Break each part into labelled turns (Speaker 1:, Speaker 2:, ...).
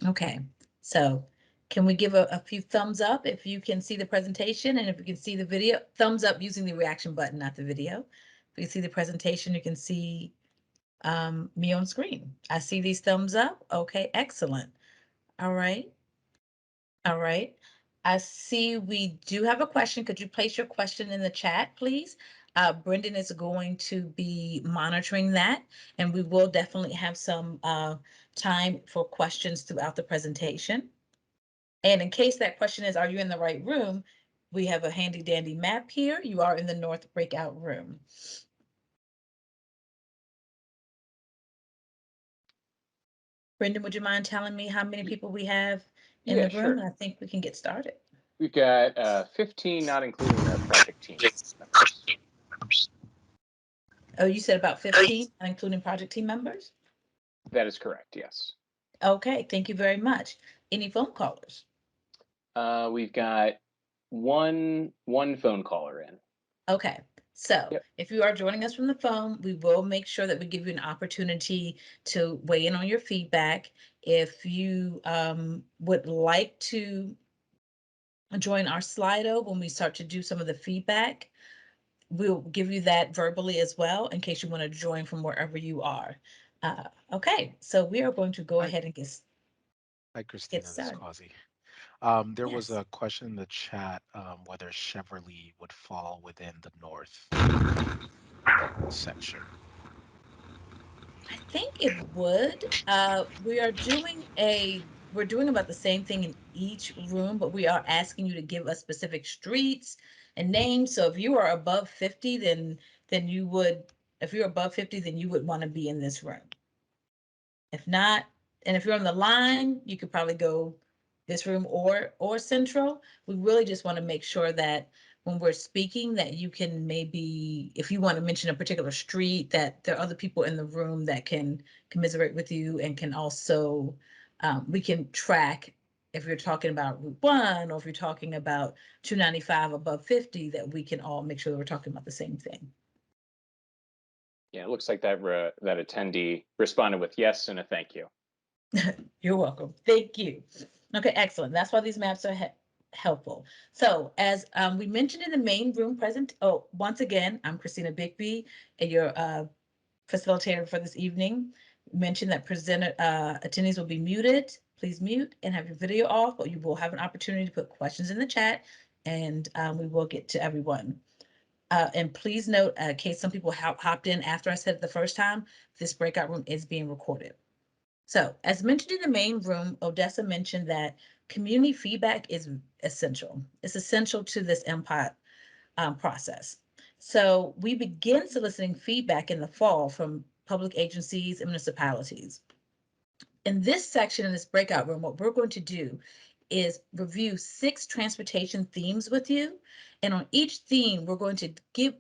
Speaker 1: Okay, so can we give a few thumbs up if you can see the presentation, and if you can see the video? Thumbs up using the reaction button, not the video. If you can see the presentation, you can see me on screen. I see these thumbs up. Okay, excellent. All right. All right. I see we do have a question. Could you place your question in the chat, please? Brendan is going to be monitoring that, and we will definitely have some time for questions throughout the presentation. And in case that question is, are you in the right room? We have a handy dandy map here. You are in the North breakout room. Brendan, would you mind telling me how many people we have in
Speaker 2: Yeah,
Speaker 1: the room?
Speaker 2: sure.
Speaker 1: I think we can get started.
Speaker 2: We've got 15, not including the project team members.
Speaker 1: Oh, you said about 15, including project team members?
Speaker 2: That is correct, yes.
Speaker 1: Okay, thank you very much. Any phone callers?
Speaker 2: We've got one phone caller in.
Speaker 1: Okay, so
Speaker 2: Yep.
Speaker 1: if you are joining us from the phone, we will make sure that we give you an opportunity to weigh in on your feedback. If you would like to join our Slido when we start to do some of the feedback, we'll give you that verbally as well in case you want to join from wherever you are. Okay, so we are going to go
Speaker 3: Hi,
Speaker 1: ahead and
Speaker 3: hi,
Speaker 1: get
Speaker 3: Christina. This is
Speaker 1: started.
Speaker 3: Quasi. There was
Speaker 1: Yes.
Speaker 3: a question in the chat whether Cheverly would fall within the North section.
Speaker 1: I think it would. We're doing about the same thing in each room, but we are asking you to give us specific streets and names. So if you are above 50, then you would, if you're above 50, then you would want to be in this room. If not, and if you're on the line, you could probably go this room or central. We really just want to make sure that when we're speaking that you can, maybe if you want to mention a particular street, that there are other people in the room that can commiserate with you and can also we can track if you're talking about Route 1 or if you're talking about 295 above 50, that we can all make sure that we're talking about the same thing.
Speaker 2: Yeah, it looks like that attendee responded with yes and a thank you.
Speaker 1: You're welcome. Thank you. Okay, excellent. That's why these maps are helpful. So as we mentioned in the main room present, oh, once again, I'm Christina Bigby, and your facilitator for this evening. Mentioned that presenter attendees will be muted. Please mute and have your video off, but you will have an opportunity to put questions in the chat, and we will get to everyone. And please note, in case some people hopped in after I said it the first time, this breakout room is being recorded. So, as mentioned in the main room, Odessa mentioned that community feedback is essential. It's essential to this MPOT process. So, we begin soliciting feedback in the fall from public agencies and municipalities. In this section, in this breakout room, what we're going to do is review 6 transportation themes with you. And on each theme, we're going to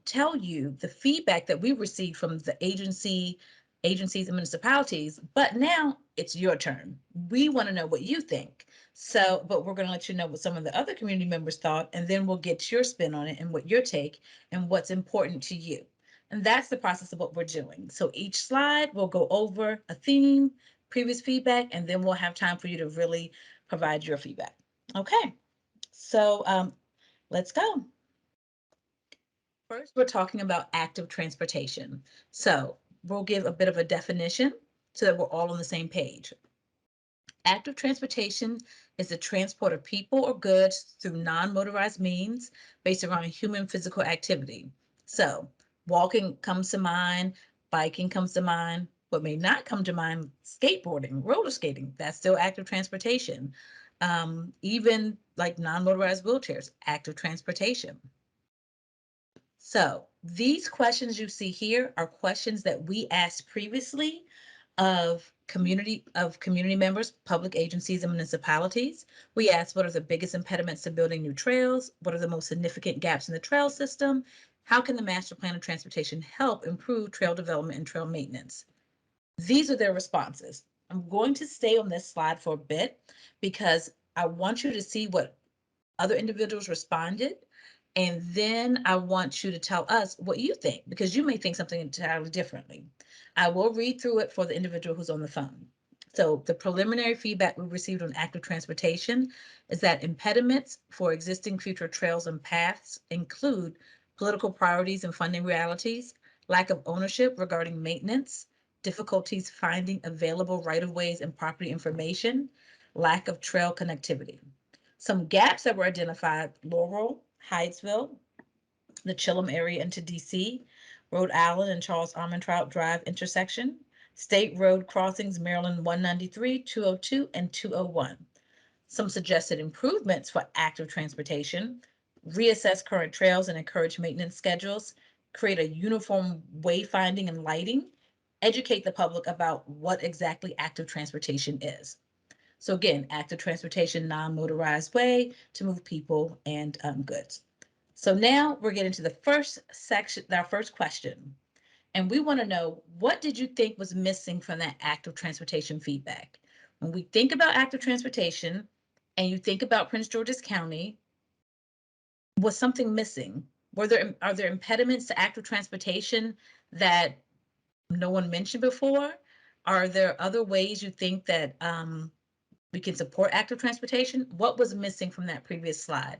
Speaker 1: tell you the feedback that we received from the agencies and municipalities. But now it's your turn. We want to know what you think. So, but we're going to let you know what some of the other community members thought, and then we'll get your spin on it and what your take and what's important to you. And that's the process of what we're doing. So each slide, we'll go over a theme, previous feedback, and then we'll have time for you to really provide your feedback. Okay, so let's go. First, we're talking about active transportation. So we'll give a bit of a definition so that we're all on the same page. Active transportation is the transport of people or goods through non-motorized means based around human physical activity. So walking comes to mind, biking comes to mind. What may not come to mind, skateboarding, roller skating, that's still active transportation. Even like non-motorized wheelchairs, active transportation. So these questions you see here are questions that we asked previously of community members, public agencies, and municipalities. We asked, what are the biggest impediments to building new trails? What are the most significant gaps in the trail system? How can the master plan of transportation help improve trail development and trail maintenance? These are their responses. I'm going to stay on this slide for a bit because I want you to see what other individuals responded. And then I want you to tell us what you think, because you may think something entirely differently. I will read through it for the individual who's on the phone. So the preliminary feedback we received on active transportation is that impediments for existing future trails and paths include political priorities and funding realities, lack of ownership regarding maintenance, difficulties finding available right-of-ways and property information, lack of trail connectivity. Some gaps that were identified: Laurel, Hydesville, the Chilham area into DC, Rhode Island and Charles Armentrout Drive intersection, State Road crossings, Maryland 193, 202, and 201. Some suggested improvements for active transportation: reassess current trails and encourage maintenance schedules, create a uniform wayfinding and lighting, educate the public about what exactly active transportation is. So again, active transportation, non-motorized way to move people and goods. So now we're getting to the first section, our first question. And we want to know, what did you think was missing from that active transportation feedback? When we think about active transportation and you think about Prince George's County, was something missing? Are there impediments to active transportation that no one mentioned before? Are there other ways you think that we can support active transportation? What was missing from that previous slide?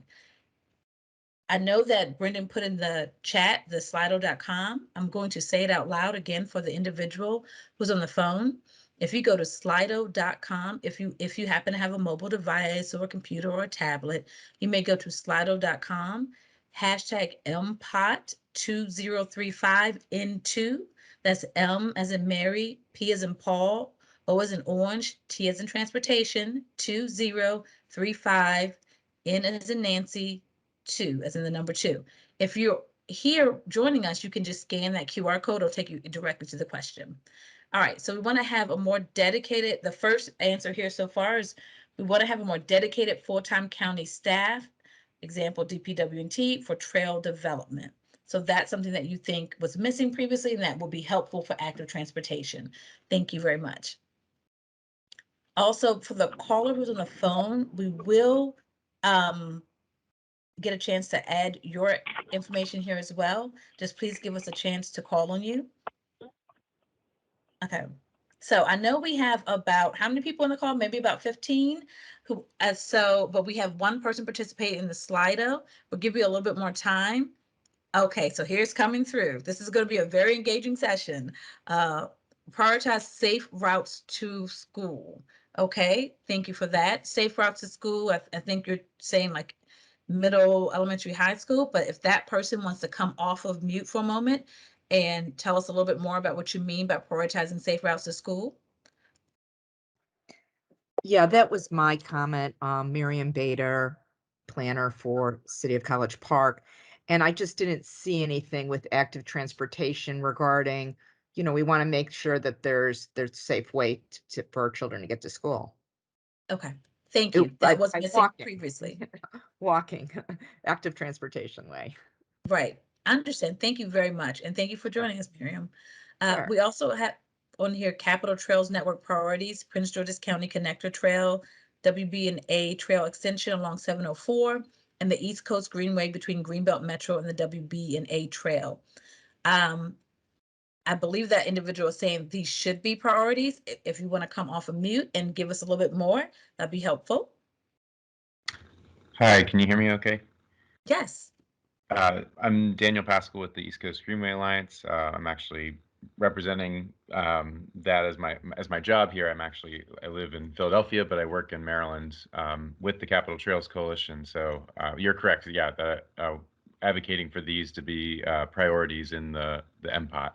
Speaker 1: I know that Brendan put in the chat, the slido.com. I'm going to say it out loud again for the individual who's on the phone. If you go to slido.com, if you happen to have a mobile device or a computer or a tablet, you may go to slido.com, hashtag MPOT2035N2. That's M as in Mary, P as in Paul, O as in orange, T as in transportation, 2035, N as in Nancy, 2, as in the number 2. If you're here joining us, you can just scan that QR code. It'll take you directly to the question. All right, so we want to have a more dedicated, the first answer here so far is we want to have a more dedicated full-time county staff, example DPW&T, for trail development. So that's something that you think was missing previously and that will be helpful for active transportation. Thank you very much. Also, for the caller who's on the phone, we will get a chance to add your information here as well. Just please give us a chance to call on you. Okay. So I know we have about, how many people on the call? Maybe about 15 who, but we have one person participating in the Slido. We'll give you a little bit more time. Okay, so here's coming through. This is going to be a very engaging session. Prioritize safe routes to school. Okay, thank you for that. Safe routes to school. I think you're saying like middle, elementary, high school, but if that person wants to come off of mute for a moment and tell us a little bit more about what you mean by prioritizing safe routes to school.
Speaker 4: Yeah, that was my comment. Miriam Bader, planner for City of College Park. And I just didn't see anything with active transportation regarding, we want to make sure that there's a safe way for our children to get to school.
Speaker 1: Okay, thank you. That was missing
Speaker 4: walking.
Speaker 1: previously.
Speaker 4: Walking, active transportation way.
Speaker 1: Right, I understand. Thank you very much. And thank you for joining us, Miriam.
Speaker 4: Sure.
Speaker 1: We also have on here Capital Trails Network priorities: Prince George's County Connector Trail, WB&A Trail Extension along 704, and the East Coast Greenway between Greenbelt Metro and the WB&A Trail. I believe that individual is saying these should be priorities. If you want to come off of mute and give us a little bit more, that'd be helpful.
Speaker 5: Hi, can you hear me okay?
Speaker 1: Yes.
Speaker 5: I'm Daniel Pascal with the East Coast Greenway Alliance. I'm actually representing that as my job here. I live in Philadelphia, but I work in Maryland with the Capital Trails Coalition. So you're correct. Yeah, advocating for these to be priorities in the MPOT.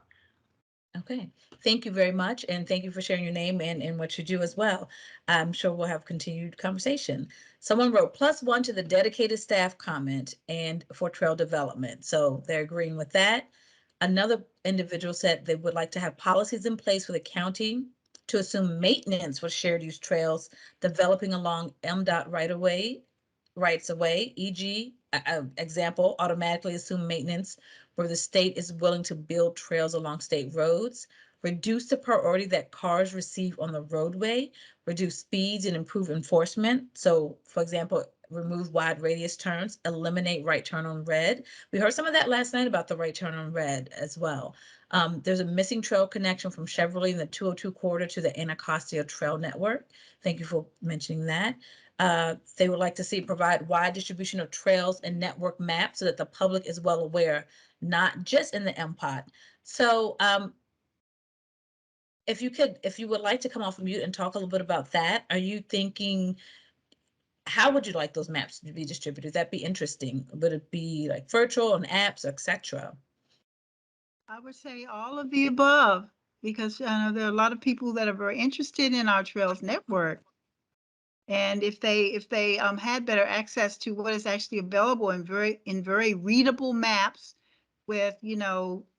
Speaker 1: Okay, thank you very much. And thank you for sharing your name and what you do as well. I'm sure we'll have continued conversation. Someone wrote +1 to the dedicated staff comment and for trail development. So they're agreeing with that. Another individual said they would like to have policies in place for the county to assume maintenance for shared use trails developing along MDOT rights of way, e.g., example, automatically assume maintenance where the state is willing to build trails along state roads, reduce the priority that cars receive on the roadway, reduce speeds and improve enforcement. So for example, remove wide radius turns, eliminate right turn on red. We heard some of that last night about the right turn on red as well. There's a missing trail connection from Chevrolet in the 202 corridor to the Anacostia Trail Network. Thank you for mentioning that. They would like to see provide wide distribution of trails and network maps so that the public is well aware, not just in the MPOT. So if you would like to come off mute and talk a little bit about that, are you thinking, how would you like those maps to be distributed? Would that be interesting? Would it be like virtual and apps, etc.?
Speaker 6: I would say all of the above, because I know there are a lot of people that are very interested in our Trails network. And if they had better access to what is actually available in very readable maps with,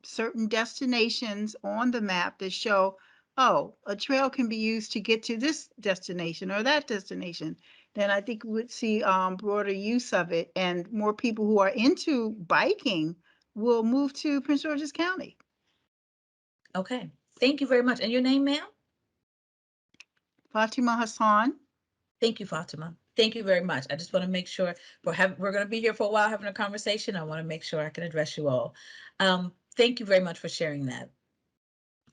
Speaker 6: certain destinations on the map that show, oh, a trail can be used to get to this destination or that destination, then I think we would see broader use of it, and more people who are into biking will move to Prince George's County.
Speaker 1: Okay, thank you very much. And your name, ma'am?
Speaker 6: Fatima Hassan.
Speaker 1: Thank you, Fatima. Thank you very much. I just want to make sure we're going to be here for a while having a conversation. I want to make sure I can address you all. Thank you very much for sharing that.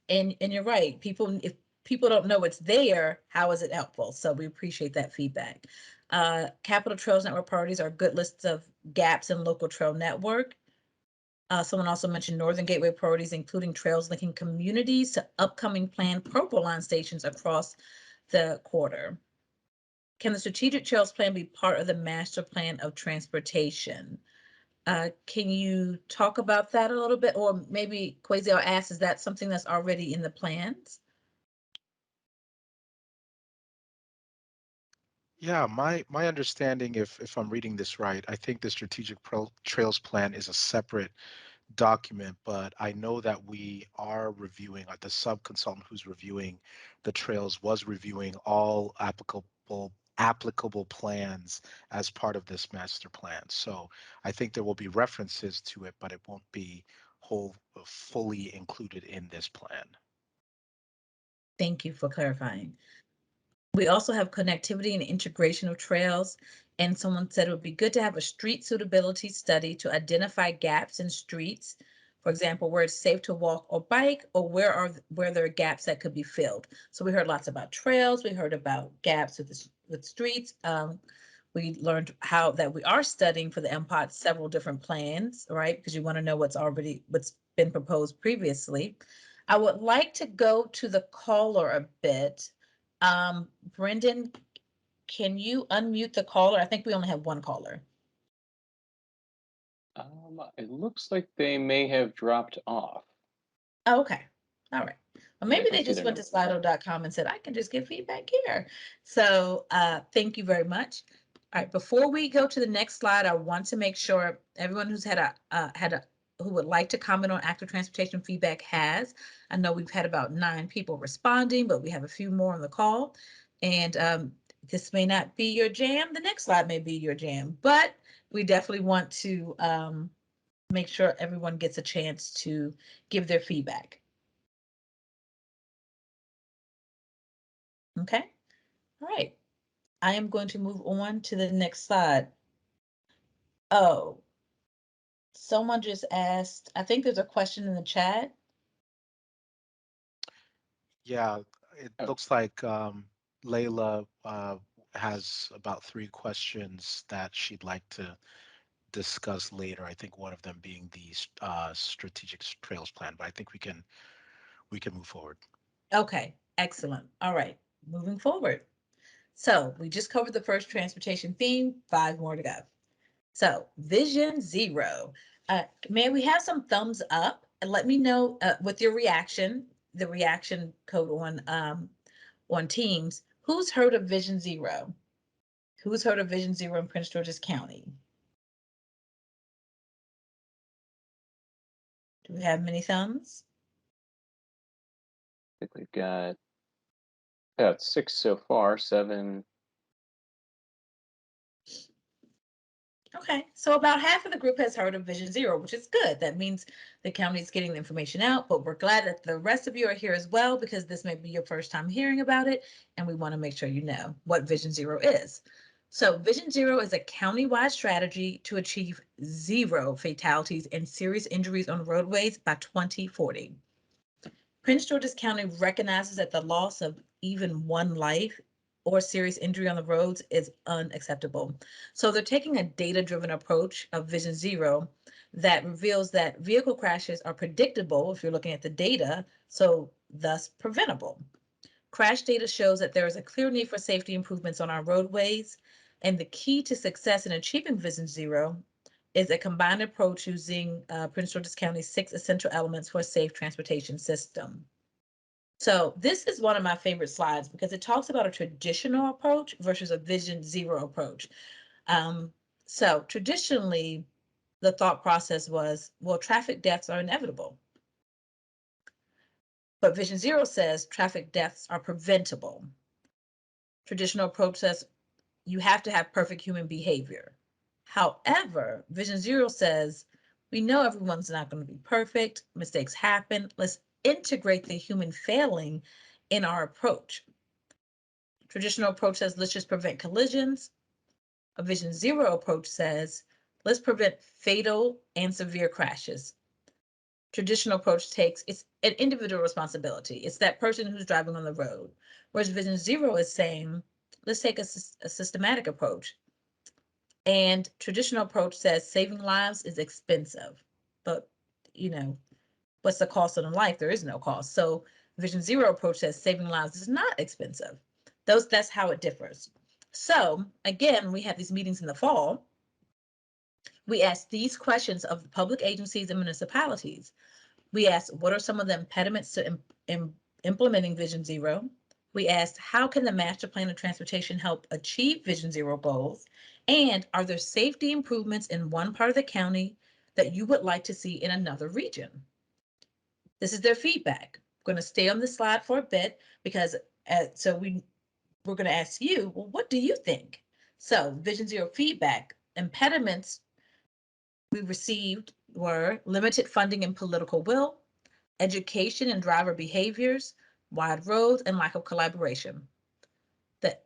Speaker 1: And you're right. If people don't know it's there, how is it helpful? So we appreciate that feedback. Capital Trails Network priorities are good lists of gaps in local trail network. Someone also mentioned Northern Gateway priorities, including trails linking communities to upcoming planned Purple Line stations across the quarter. Can the strategic trails plan be part of the master plan of transportation? Can you talk about that a little bit? Or maybe Kwesi, I'll ask, is that something that's already in the plans?
Speaker 3: Yeah, my understanding, if I'm reading this right, I think the strategic trails plan is a separate document, but I know that we are reviewing, like the sub-consultant who's reviewing the trails was reviewing all applicable plans as part of this master plan. So I think there will be references to it, but it won't be fully included in this plan.
Speaker 1: Thank you for clarifying. We also have connectivity and integration of trails. And someone said it would be good to have a street suitability study to identify gaps in streets. For example, where it's safe to walk or bike, or where there are gaps that could be filled. So we heard lots about trails. We heard about gaps with streets. We learned that we are studying for the MPOT several different plans, right? Because you want to know what's been proposed previously. I would like to go to the caller a bit. Brendan, can you unmute the caller? I think we only have one caller.
Speaker 2: It looks like they may have dropped off.
Speaker 1: Oh, okay. All right. Well,
Speaker 2: Yeah, I
Speaker 1: maybe
Speaker 2: can
Speaker 1: they
Speaker 2: see
Speaker 1: just
Speaker 2: their
Speaker 1: went to
Speaker 2: number.
Speaker 1: slido.com and said, I can just give feedback here. So thank you very much. All right, before we go to the next slide, I want to make sure everyone who's who would like to comment on active transportation feedback has. I know we've had about 9 people responding, but we have a few more on the call. And this may not be your jam. The next slide may be your jam, but we definitely want to make sure everyone gets a chance to give their feedback. Okay, all right. I am going to move on to the next slide. Oh, someone just asked, I think there's a question in the chat.
Speaker 3: Yeah, it
Speaker 2: Oh.
Speaker 3: looks like Layla has about 3 questions that she'd like to discuss later. I think one of them being the strategic trails plan, but I think we can move forward.
Speaker 1: Okay, excellent. All right, moving forward. So we just covered the first transportation theme, 5 more to go. So Vision Zero. May we have some thumbs up and let me know with your reaction, the reaction code on Teams. Who's heard of Vision Zero? Who's heard of Vision Zero in Prince George's County? Do we have many thumbs?
Speaker 2: I think we've got 6 so far, 7.
Speaker 1: Okay, so about half of the group has heard of Vision Zero, which is good. That means the county is getting the information out, but we're glad that the rest of you are here as well, because this may be your first time hearing about it, and we want to make sure you know what Vision Zero is. So Vision Zero is a county-wide strategy to achieve 0 fatalities and serious injuries on roadways by 2040. Prince George's County recognizes that the loss of even one life or serious injury on the roads is unacceptable. So they're taking a data-driven approach of Vision Zero that reveals that vehicle crashes are predictable if you're looking at the data, so thus preventable. Crash data shows that there is a clear need for safety improvements on our roadways, and the key to success in achieving Vision Zero is a combined approach using Prince George's County's 6 essential elements for a safe transportation system. So this is one of my favorite slides because it talks about a traditional approach versus a Vision Zero approach. So traditionally, the thought process was, well, traffic deaths are inevitable. But Vision Zero says traffic deaths are preventable. Traditional approach says you have to have perfect human behavior. However, Vision Zero says we know everyone's not going to be perfect. Mistakes happen. Let's integrate the human failing in our approach. Traditional approach says let's just prevent collisions. A Vision Zero approach says let's prevent fatal and severe crashes. Traditional approach takes, it's an individual responsibility. It's that person who's driving on the road. Whereas Vision Zero is saying, let's take a systematic approach. And traditional approach says saving lives is expensive, but you know, what's the cost of a life? There is no cost. So Vision Zero approach says saving lives is not expensive. That's how it differs. So again, we have these meetings in the fall. We ask these questions of the public agencies and municipalities. We asked, what are some of the impediments to implementing Vision Zero? We asked, how can the master plan of transportation help achieve Vision Zero goals? And are there safety improvements in one part of the county that you would like to see in another region? This is their feedback. I'm going to stay on the slide for a bit because we're going to ask you, well, what do you think? So Vision Zero feedback, impediments we received were limited funding and political will, education and driver behaviors, wide roads, and lack of collaboration. That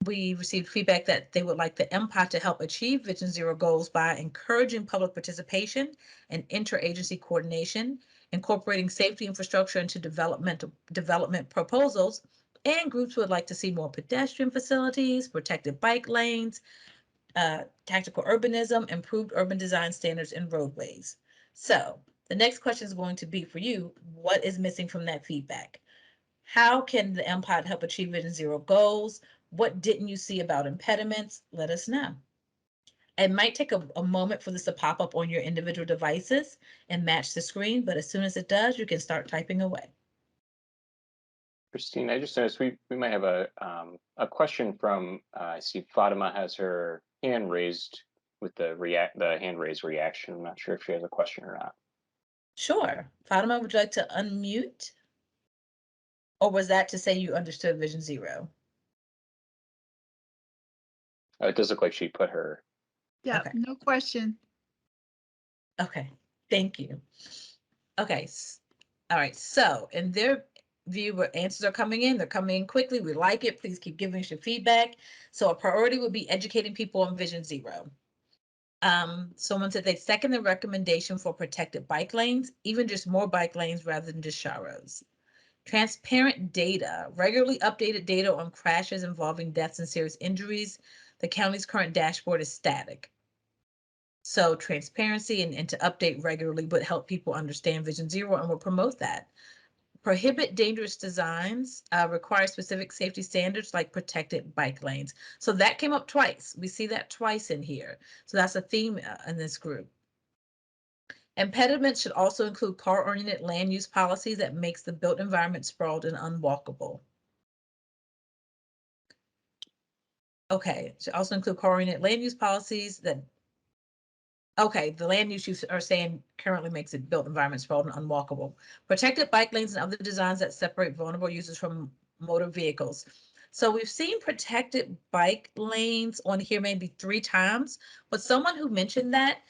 Speaker 1: we received feedback that they would like the MPOT to help achieve Vision Zero goals by encouraging public participation and interagency coordination, incorporating safety infrastructure into development proposals, and groups would like to see more pedestrian facilities, protected bike lanes, tactical urbanism, improved urban design standards, and roadways. So the next question is going to be for you, what is missing from that feedback? How can the MPOT help achieve Vision Zero goals? What didn't you see about impediments? Let us know. It might take a moment for this to pop up on your individual devices and match the screen, but as soon as it does, you can start typing away.
Speaker 2: Christine, I just noticed we might have a question from I see Fatima has her hand raised with the hand raise reaction. I'm not sure if she has a question or not.
Speaker 1: Sure. Fatima, would you like to unmute? Or was that to say you understood Vision Zero?
Speaker 2: It does look like she put her.
Speaker 6: Yeah,
Speaker 1: Okay.
Speaker 6: no question.
Speaker 1: Okay, thank you. Okay, all right, so in their view, where answers are coming in, they're coming in quickly. We like it. Please keep giving us your feedback. So a priority would be educating people on Vision Zero. Someone said they second the recommendation for protected bike lanes, even just more bike lanes rather than just roads. Transparent data, regularly updated data on crashes involving deaths and serious injuries. The county's current dashboard is static. So transparency and to update regularly would help people understand Vision Zero and will promote that. Prohibit dangerous designs, require specific safety standards like protected bike lanes. So that came up twice. We see that twice in here. So that's a theme in this group. Impediments should also include car-oriented land use policies that makes the built environment sprawled and unwalkable. Okay, should also include car-oriented land use policies that, okay, the land use you are saying currently makes it built environment sprawled and unwalkable. Protected bike lanes and other designs that separate vulnerable users from motor vehicles. So we've seen protected bike lanes on here maybe 3 times, but someone who mentioned that,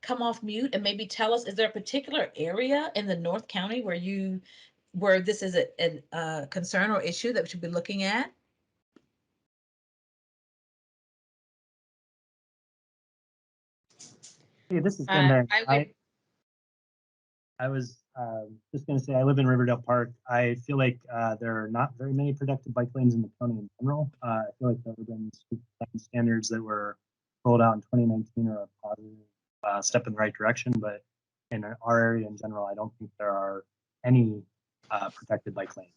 Speaker 1: come off mute and maybe tell us, is there a particular area in the North County where this is a concern or issue that we should be looking at?
Speaker 7: Hey, this is Ken Barron.
Speaker 8: I would,
Speaker 7: I was just going to say I live in Riverdale Park. I feel like there are not very many protected bike lanes in the county in general. I feel like the urban street design standards that were rolled out in 2019 are a positive step in the right direction, but in our area in general, I don't think there are any protected bike lanes.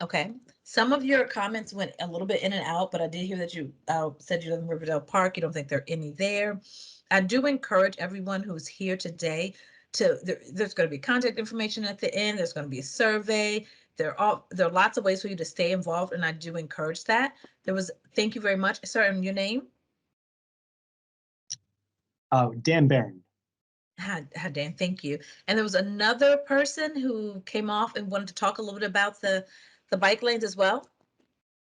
Speaker 1: Okay, some of your comments went a little bit in and out, but I did hear that you said you live in Riverdale Park. You don't think there are any there. I do encourage everyone who's here today to, there's going to be contact information at the end. There's going to be a survey. There are lots of ways for you to stay involved, and I do encourage that. Thank you very much. Sir, and your name?
Speaker 7: Dan Barron.
Speaker 1: Hi, Dan, thank you. And there was another person who came off and wanted to talk a little bit about the bike lanes as well.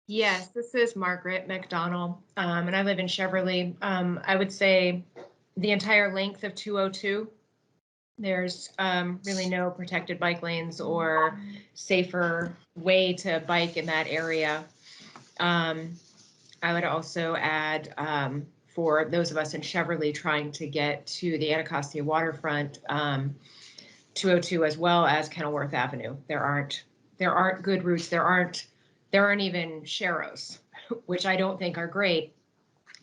Speaker 8: yes, this is Margaret McDonald, and I live in Cheverly. I would say the entire length of 202, there's really no protected bike lanes or safer way to bike in that area. I would also add, for those of us in Cheverly trying to get to the Anacostia waterfront, 202 as well as Kenilworth Avenue. There aren't good routes. There aren't even Sharrows, which I don't think are great,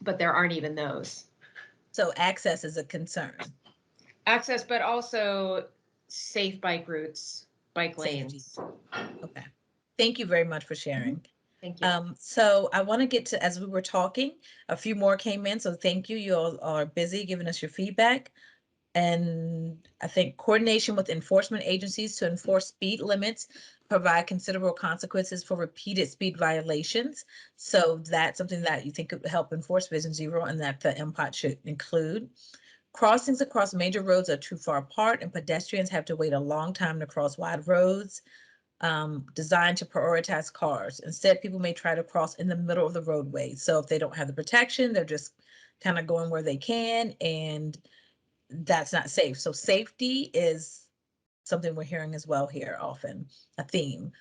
Speaker 8: but there aren't even those.
Speaker 1: So access is a concern.
Speaker 8: Access, but also safe bike routes, bike lanes.
Speaker 1: Okay. Thank you very much for sharing.
Speaker 8: Thank you.
Speaker 1: So I want to get to, as we were talking, a few more came in. So thank you. You all are busy giving us your feedback. And I think coordination with enforcement agencies to enforce speed limits provide considerable consequences for repeated speed violations. So that's something that you think could help enforce Vision Zero and that the MPOT should include. Crossings across major roads are too far apart and pedestrians have to wait a long time to cross wide roads designed to prioritize cars. Instead, people may try to cross in the middle of the roadway. So if they don't have the protection, they're just kind of going where they can, and that's not safe. So safety is something we're hearing as well here often, a theme.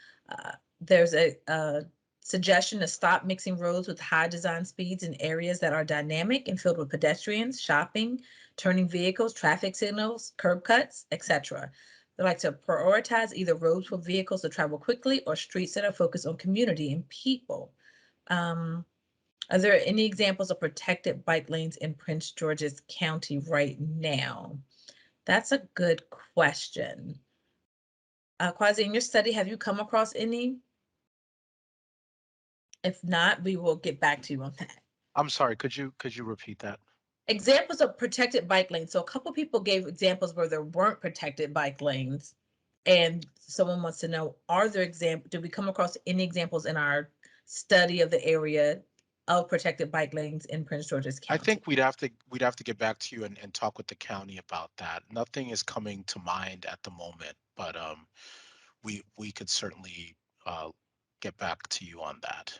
Speaker 1: There's a suggestion to stop mixing roads with high design speeds in areas that are dynamic and filled with pedestrians, shopping, turning vehicles, traffic signals, curb cuts, etc. They like to prioritize either roads for vehicles to travel quickly or streets that are focused on community and people. Are there any examples of protected bike lanes in Prince George's County right now? That's a good question. Kwasi, in your study, have you come across any? If not, we will get back to you on that.
Speaker 3: I'm sorry, could you repeat that?
Speaker 1: Examples of protected bike lanes. So a couple people gave examples where there weren't protected bike lanes. And someone wants to know, did we come across any examples in our study of the area of protected bike lanes in Prince George's County?
Speaker 3: I think we'd have to get back to you and talk with the county about that. Nothing is coming to mind at the moment, but we could certainly get back to you on that.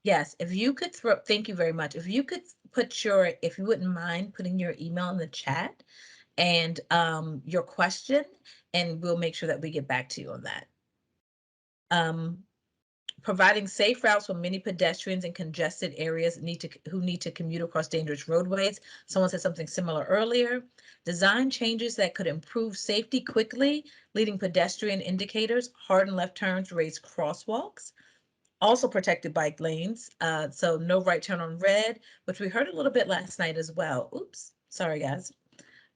Speaker 1: Yes, if you could thank you very much. If you could if you wouldn't mind putting your email in the chat and your question, and we'll make sure that we get back to you on that. Providing safe routes for many pedestrians in congested areas who need to commute across dangerous roadways. Someone said something similar earlier. Design changes that could improve safety quickly, leading pedestrian indicators, hard and left turns, raised crosswalks. Also protected bike lanes, so no right turn on red, which we heard a little bit last night as well. Oops, sorry guys.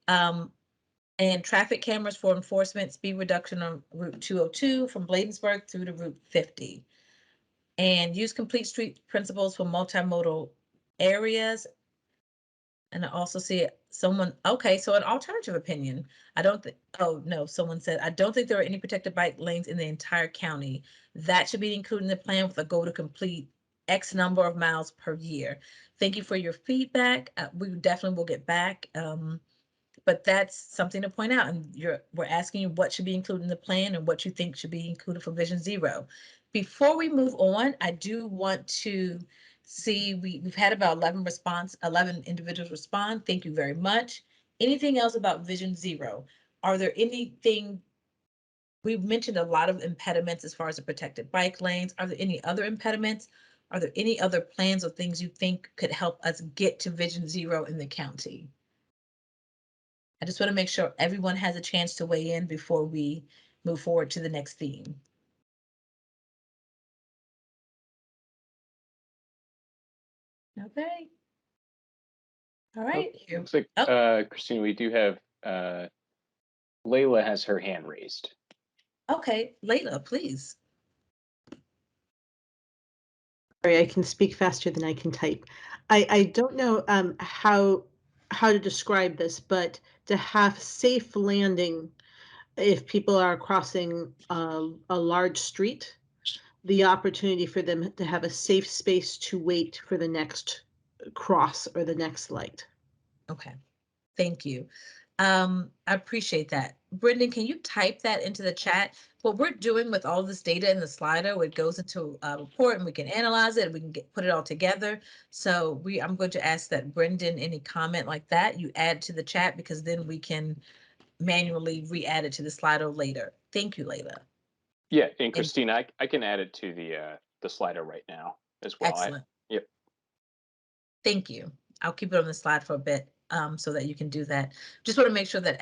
Speaker 1: And traffic cameras for enforcement, speed reduction on Route 202 from Bladensburg through to Route 50. And use complete street principles for multimodal areas. And I also see someone, okay, so an alternative opinion. I don't think, oh no, someone said, I don't think there are any protected bike lanes in the entire county. That should be included in the plan with a goal to complete X number of miles per year. Thank you for your feedback. We definitely will get back. But that's something to point out. And we're asking you what should be included in the plan and what you think should be included for Vision Zero. Before we move on, I do want to see, we've had about 11 individuals respond. Thank you very much. Anything else about Vision Zero? Are there anything, we've mentioned a lot of impediments as far as the protected bike lanes. Are there any other impediments? Are there any other plans or things you think could help us get to Vision Zero in the county? I just want to make sure everyone has a chance to weigh in before we move forward to the next theme. Okay. All right. Here.
Speaker 2: Looks like,
Speaker 1: Oh,
Speaker 2: Christina, we do have, Layla has her hand raised.
Speaker 1: okay. Layla, please.
Speaker 9: Sorry, I can speak faster than I can type. I don't know how to describe this, but to have safe landing if people are crossing a large street, the opportunity for them to have a safe space to wait for the next cross or the next light.
Speaker 1: Okay. Thank you. I appreciate that. Brendan, can you type that into the chat? What we're doing with all this data in the Slido, it goes into a report and we can analyze it. We can put it all together. So I'm going to ask that Brendan, any comment like that, you add to the chat because then we can manually re-add it to the Slido later. Thank you, Layla.
Speaker 2: Yeah, and Christina, I can add it to the Slido right now as well.
Speaker 1: Excellent.
Speaker 2: Yep.
Speaker 1: Thank you. I'll keep it on the slide for a bit so that you can do that. Just want to make sure that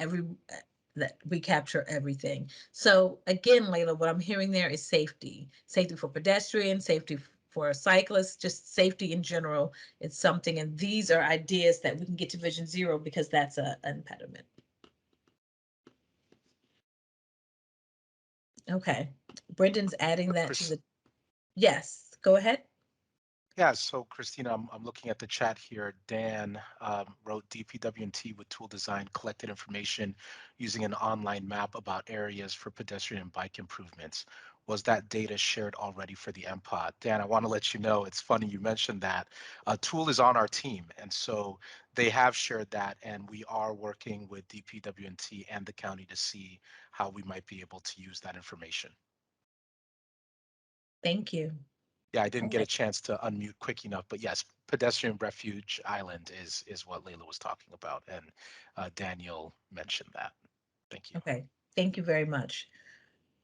Speaker 1: that we capture everything. So again, Layla, what I'm hearing there is safety. Safety for pedestrians, safety for cyclists, just safety in general. It's something, and these are ideas that we can get to Vision Zero because that's an impediment. Okay, Brendan's adding that to the, yes, go ahead.
Speaker 3: Yeah, so Christina, I'm looking at the chat here. Dan wrote DPW&T with tool design collected information using an online map about areas for pedestrian and bike improvements. Was that data shared already for the MPOD? Dan, I want to let you know, it's funny you mentioned that. Tool is on our team, and so they have shared that, and we are working with DPW&T and the county to see how we might be able to use that information.
Speaker 1: Thank you.
Speaker 3: Yeah, I didn't get a chance to unmute quick enough, but yes, pedestrian refuge island is what Layla was talking about, and Daniel mentioned that. Thank you.
Speaker 1: Okay, thank you very much.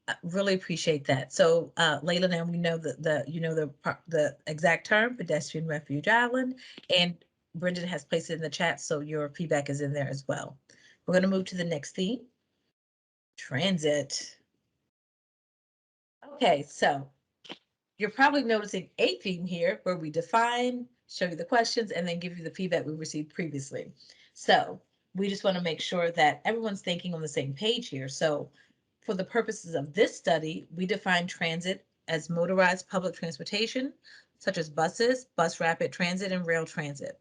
Speaker 1: I really appreciate that. So, Layla, now we know the exact term, pedestrian refuge island, and Brendan has placed it in the chat, so your feedback is in there as well. We're going to move to the next theme, transit. Okay, so you're probably noticing a theme here where we define, show you the questions, and then give you the feedback we received previously. So we just want to make sure that everyone's thinking on the same page here. So for the purposes of this study, we define transit as motorized public transportation, such as buses, bus rapid transit, and rail transit.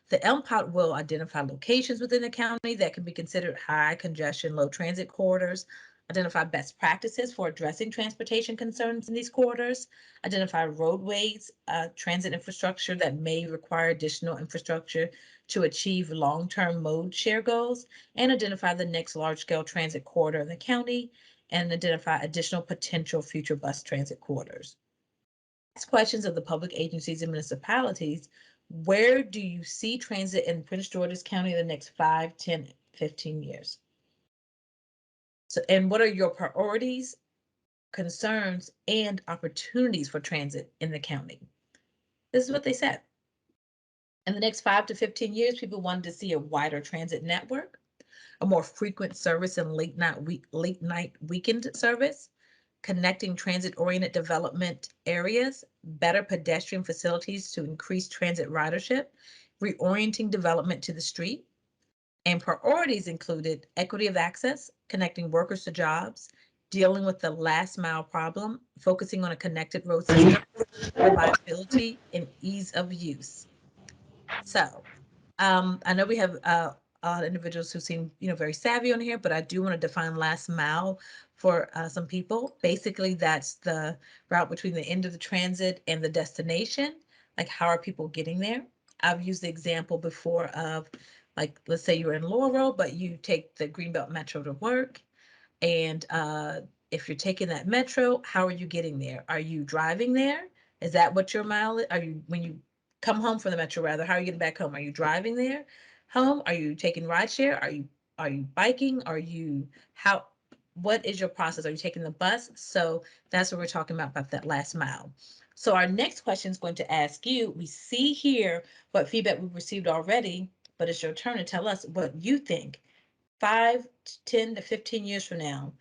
Speaker 1: The MPOT will identify locations within the county that can be considered high congestion, low transit corridors, identify best practices for addressing transportation concerns in these corridors, identify roadways, transit infrastructure that may require additional infrastructure to achieve long-term mode share goals, and identify the next large-scale transit corridor in the county, and identify additional potential future bus transit corridors. Ask questions of the public agencies and municipalities. Where do you see transit in Prince George's County in the next 5, 10, 15 years? So, and what are your priorities, concerns, and opportunities for transit in the county? This is what they said. In the next 5 to 15 years, people wanted to see a wider transit network, a more frequent service and late night weekend service, connecting transit-oriented development areas, better pedestrian facilities to increase transit ridership, reorienting development to the street. And priorities included equity of access, connecting workers to jobs, dealing with the last mile problem, focusing on a connected road system, reliability, and ease of use. So I know we have individuals who seem, very savvy on here, but I do want to define last mile for some people. Basically, that's the route between the end of the transit and the destination. Like, how are people getting there? I've used the example before of, like, let's say you're in Laurel, but you take the Greenbelt Metro to work. And if you're taking that Metro, how are you getting there? Are you driving there? Is that what your mile is? Are you, when you come home from the Metro, rather, how are you getting back home? Are you driving there home? Are you taking rideshare? Are you biking? What is your process? Are you taking the bus? So that's what we're talking about that last mile. So our next question is going to ask you, we see here what feedback we've received already, but it's your turn to tell us what you think 5 to 10 to 15 years from now,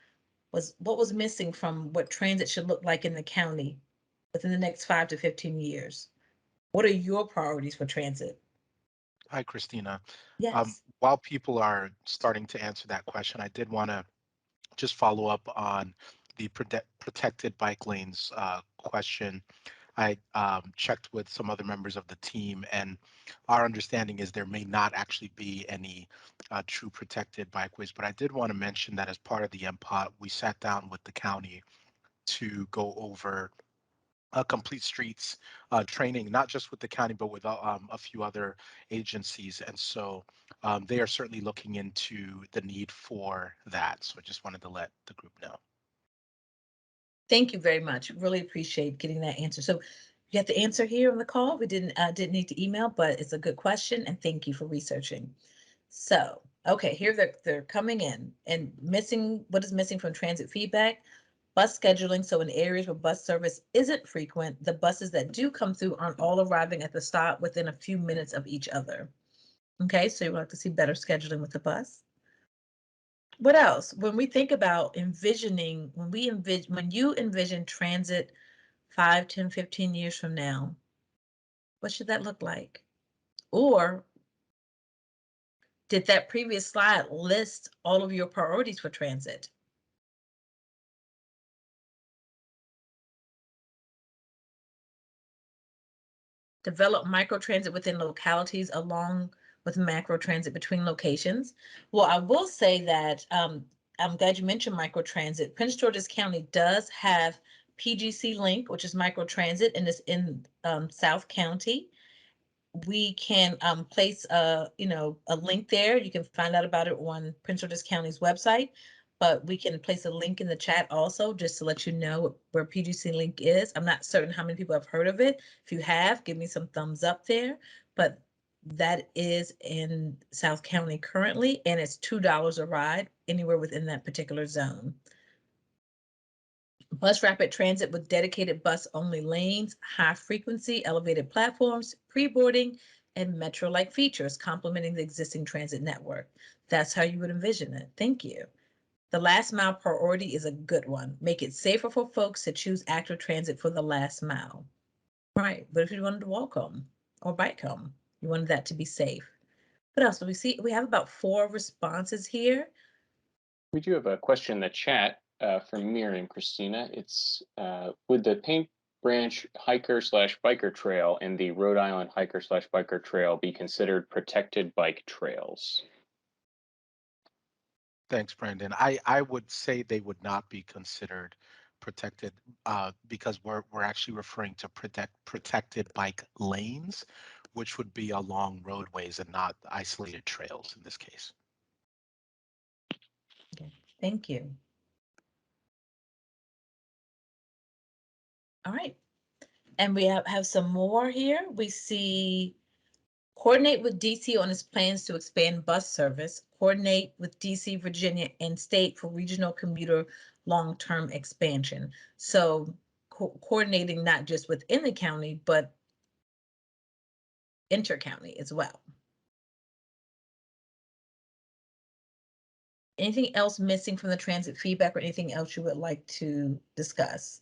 Speaker 1: what was missing from what transit should look like in the county within the next 5 to 15 years? What are your priorities for transit?
Speaker 3: Hi, Christina.
Speaker 1: Yes.
Speaker 3: While people are starting to answer that question, I did want to just follow up on the protected bike lanes question. I checked with some other members of the team, and our understanding is there may not actually be any true protected bikeways. But I did want to mention that as part of the MPOT, we sat down with the county to go over complete streets training, not just with the county, but with a few other agencies. And so they are certainly looking into the need for that. So I just wanted to let the group know.
Speaker 1: Thank you very much. Really appreciate getting that answer. So you got the answer here on the call. We didn't need to email, but it's a good question, and thank you for researching. So, okay, here they're coming in and missing. What is missing from transit feedback? Bus scheduling. So in areas where bus service isn't frequent, the buses that do come through aren't all arriving at the stop within a few minutes of each other. Okay, so you would like to see better scheduling with the bus. What else? When we think about envisioning, when you envision transit 5, 10, 15 years from now, what should that look like? Or did that previous slide list all of your priorities for transit? Develop microtransit within localities along with macro transit between locations. Well, I will say that I'm glad you mentioned microtransit. Prince George's County does have PGC Link, which is microtransit, and it's in South County. We can place a link there. You can find out about it on Prince George's County's website, but we can place a link in the chat also just to let you know where PGC Link is. I'm not certain how many people have heard of it. If you have, give me some thumbs up there, but that is in South County currently, and it's $2 a ride anywhere within that particular zone. Bus rapid transit with dedicated bus only lanes, high frequency, elevated platforms, pre-boarding, and metro-like features complementing the existing transit network. That's how you would envision it. Thank you. The last mile priority is a good one. Make it safer for folks to choose active transit for the last mile. Right, but if you wanted to walk home or bike home, you wanted that to be safe. What else do we see? We have about 4 responses here.
Speaker 2: We do have a question in the chat from Miriam, Christina. It's would the Paint Branch hiker/biker trail and the Rhode Island hiker/biker trail be considered protected bike trails?
Speaker 3: Thanks, Brandon. I would say they would not be considered protected because we're actually referring to protected bike lanes, which would be along roadways and not isolated trails in this case.
Speaker 1: Okay, thank you. All right, and we have some more here. We see coordinate with DC on its plans to expand bus service, coordinate with DC, Virginia, and state for regional commuter long-term expansion. So coordinating not just within the county, but inter-county as well. Anything else missing from the transit feedback or anything else you would like to discuss?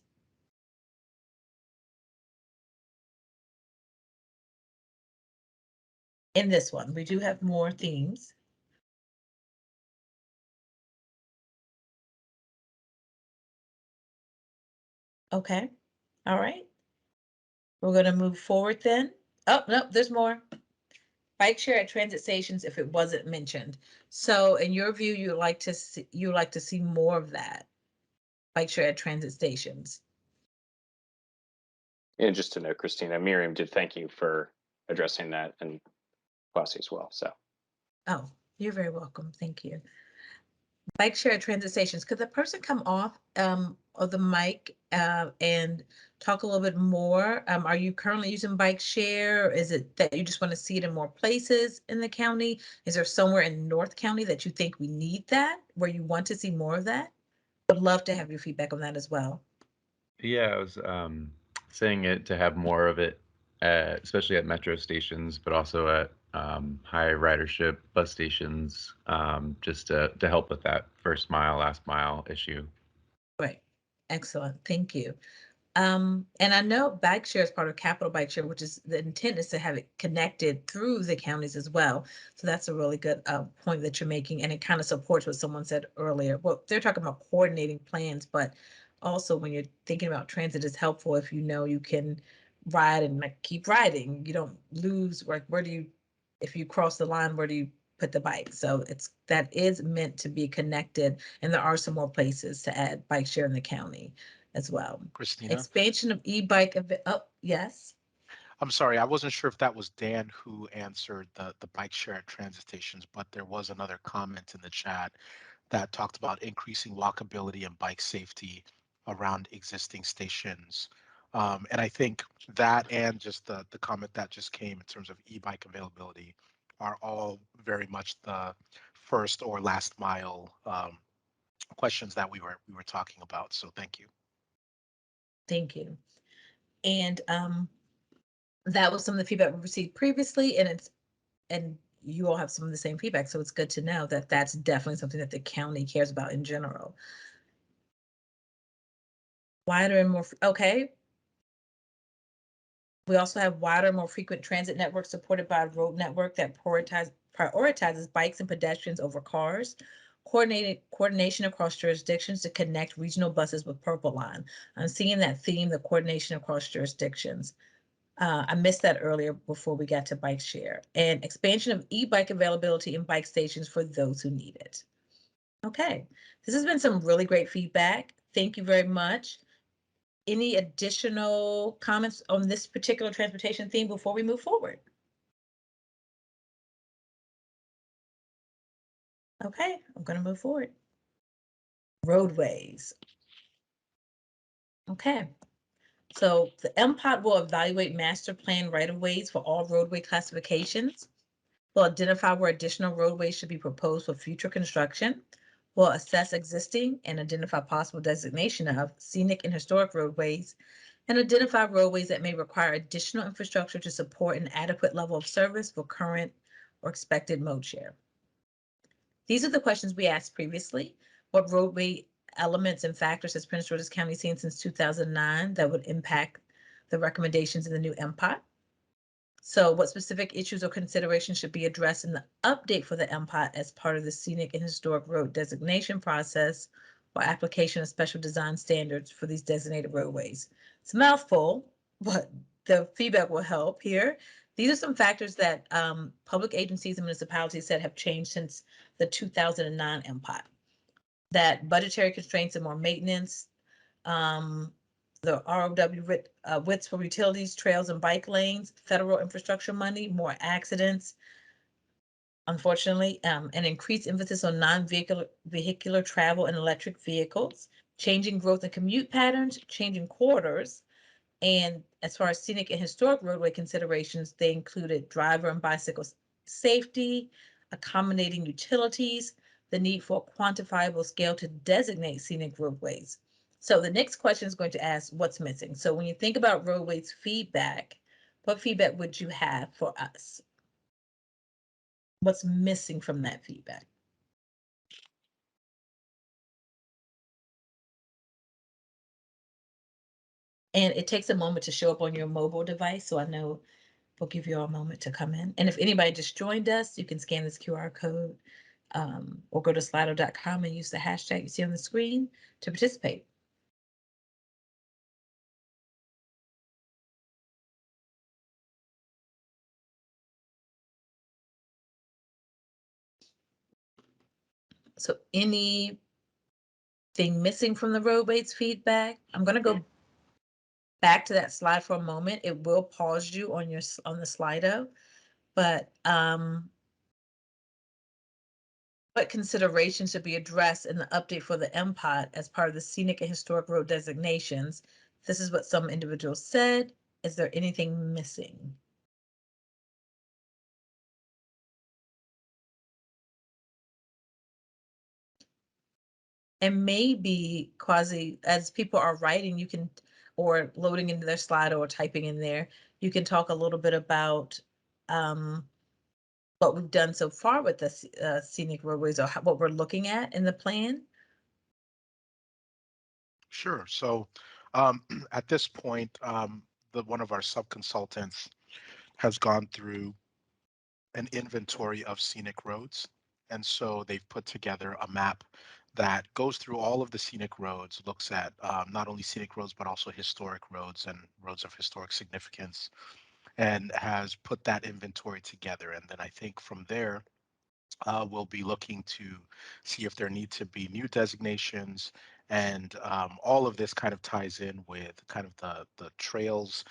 Speaker 1: In this one, we do have more themes. Okay, all right. We're going to move forward then. Oh, no, there's more. Bike share at transit stations if it wasn't mentioned. So in your view, you like to see more of that. Bike share at transit stations.
Speaker 2: And just to note, Christina, Miriam did thank you for addressing that, and Kwasi as well. So.
Speaker 1: Oh, you're very welcome. Thank you. Bike share at transit stations. Could the person come off of the mic and talk a little bit more? Are you currently using bike share? Is it that you just want to see it in more places in the county? Is there somewhere in North County that you think we need that, where you want to see more of that? Would love to have your feedback on that as well.
Speaker 5: Yeah, I was saying it to have more of it, especially at metro stations, but also at high ridership bus stations, just to help with that first mile, last mile issue.
Speaker 1: Great, excellent, thank you. And I know bike share is part of Capital Bike Share, which is the intent is to have it connected through the counties as well. So that's a really good point that you're making, and it kind of supports what someone said earlier. Well, they're talking about coordinating plans, but also when you're thinking about transit, it's helpful if you know you can ride and like keep riding. You don't lose, like where do you, if you cross the line, where do you put the bike? So that is meant to be connected, and there are some more places to add bike share in the county as well.
Speaker 3: Christina?
Speaker 1: Expansion of e-bike, oh, yes.
Speaker 3: I'm sorry, I wasn't sure if that was Dan who answered the bike share at transit stations, but there was another comment in the chat that talked about increasing walkability and bike safety around existing stations. And I think that and just the comment that just came in terms of e-bike availability are all very much the first or last mile questions that we were talking about. So thank you.
Speaker 1: Thank you. And that was some of the feedback we received previously, and you all have some of the same feedback. So it's good to know that that's definitely something that the county cares about in general. Wider and more, okay. We also have wider, more frequent transit networks supported by a road network that prioritizes bikes and pedestrians over cars. Coordination across jurisdictions to connect regional buses with Purple Line. I'm seeing that theme, the coordination across jurisdictions. I missed that earlier before we got to bike share. And expansion of e-bike availability in bike stations for those who need it. Okay, this has been some really great feedback. Thank you very much. Any additional comments on this particular transportation theme before we move forward? Okay, I'm going to move forward. Roadways. Okay, so the MPOT will evaluate master plan right-of-ways for all roadway classifications. Will identify where additional roadways should be proposed for future construction. Will assess existing and identify possible designation of scenic and historic roadways, and identify roadways that may require additional infrastructure to support an adequate level of service for current or expected mode share. These are the questions we asked previously. What roadway elements and factors has Prince George's County seen since 2009 that would impact the recommendations in the new MPOT? So what specific issues or considerations should be addressed in the update for the MPOT as part of the scenic and historic road designation process or application of special design standards for these designated roadways? It's a mouthful, but the feedback will help here. These are some factors that public agencies and municipalities said have changed since the 2009 MPOT. That budgetary constraints and more maintenance, the ROW widths for utilities, trails, and bike lanes, federal infrastructure money, more accidents, unfortunately, an increased emphasis on non-vehicular travel and electric vehicles, changing growth and commute patterns, changing corridors, and as far as scenic and historic roadway considerations, they included driver and bicycle safety, accommodating utilities, the need for a quantifiable scale to designate scenic roadways. So the next question is going to ask what's missing. So when you think about roadways feedback, what feedback would you have for us? What's missing from that feedback? And it takes a moment to show up on your mobile device. So I know we'll give you all a moment to come in. And if anybody just joined us, you can scan this QR code or go to slido.com and use the hashtag you see on the screen to participate. So anything missing from the roadways feedback? I'm going to go back to that slide for a moment. It will pause you on the Slido, but what considerations should be addressed in the update for the MPOT as part of the scenic and historic road designations? This is what some individuals said. Is there anything missing? And maybe quasi, as people are writing, you can, or loading into their slide or typing in there, you can talk a little bit about what we've done so far with the scenic roadways, or what we're looking at in the plan?
Speaker 3: Sure. So at this point, one of our sub-consultants has gone through an inventory of scenic roads. And so they've put together a map that goes through all of the scenic roads, looks at not only scenic roads, but also historic roads and roads of historic significance, and has put that inventory together. And then I think from there, we'll be looking to see if there need to be new designations, and all of this kind of ties in with kind of the trails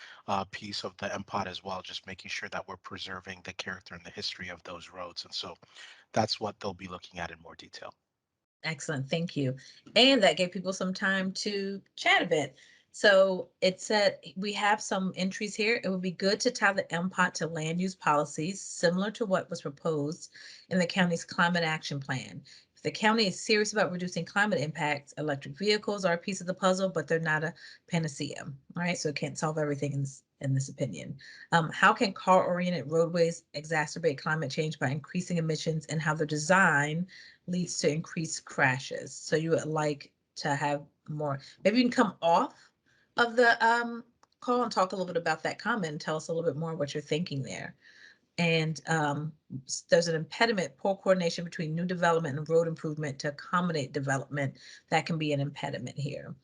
Speaker 3: piece of the MPOT as well, just making sure that we're preserving the character and the history of those roads. And so that's what they'll be looking at in more detail.
Speaker 1: Excellent, thank you. And that gave people some time to chat a bit. So it said we have some entries here. It would be good to tie the MPOT to land use policies, similar to what was proposed in the county's climate action plan. If the county is serious about reducing climate impacts, electric vehicles are a piece of the puzzle, but they're not a panacea. All right, so it can't solve everything in this opinion. How can car-oriented roadways exacerbate climate change by increasing emissions, and how their design leads to increased crashes? So you would like to have more, maybe you can come off of the call and talk a little bit about that comment and tell us a little bit more what you're thinking there. And there's an impediment, poor coordination between new development and road improvement to accommodate development. That can be an impediment here.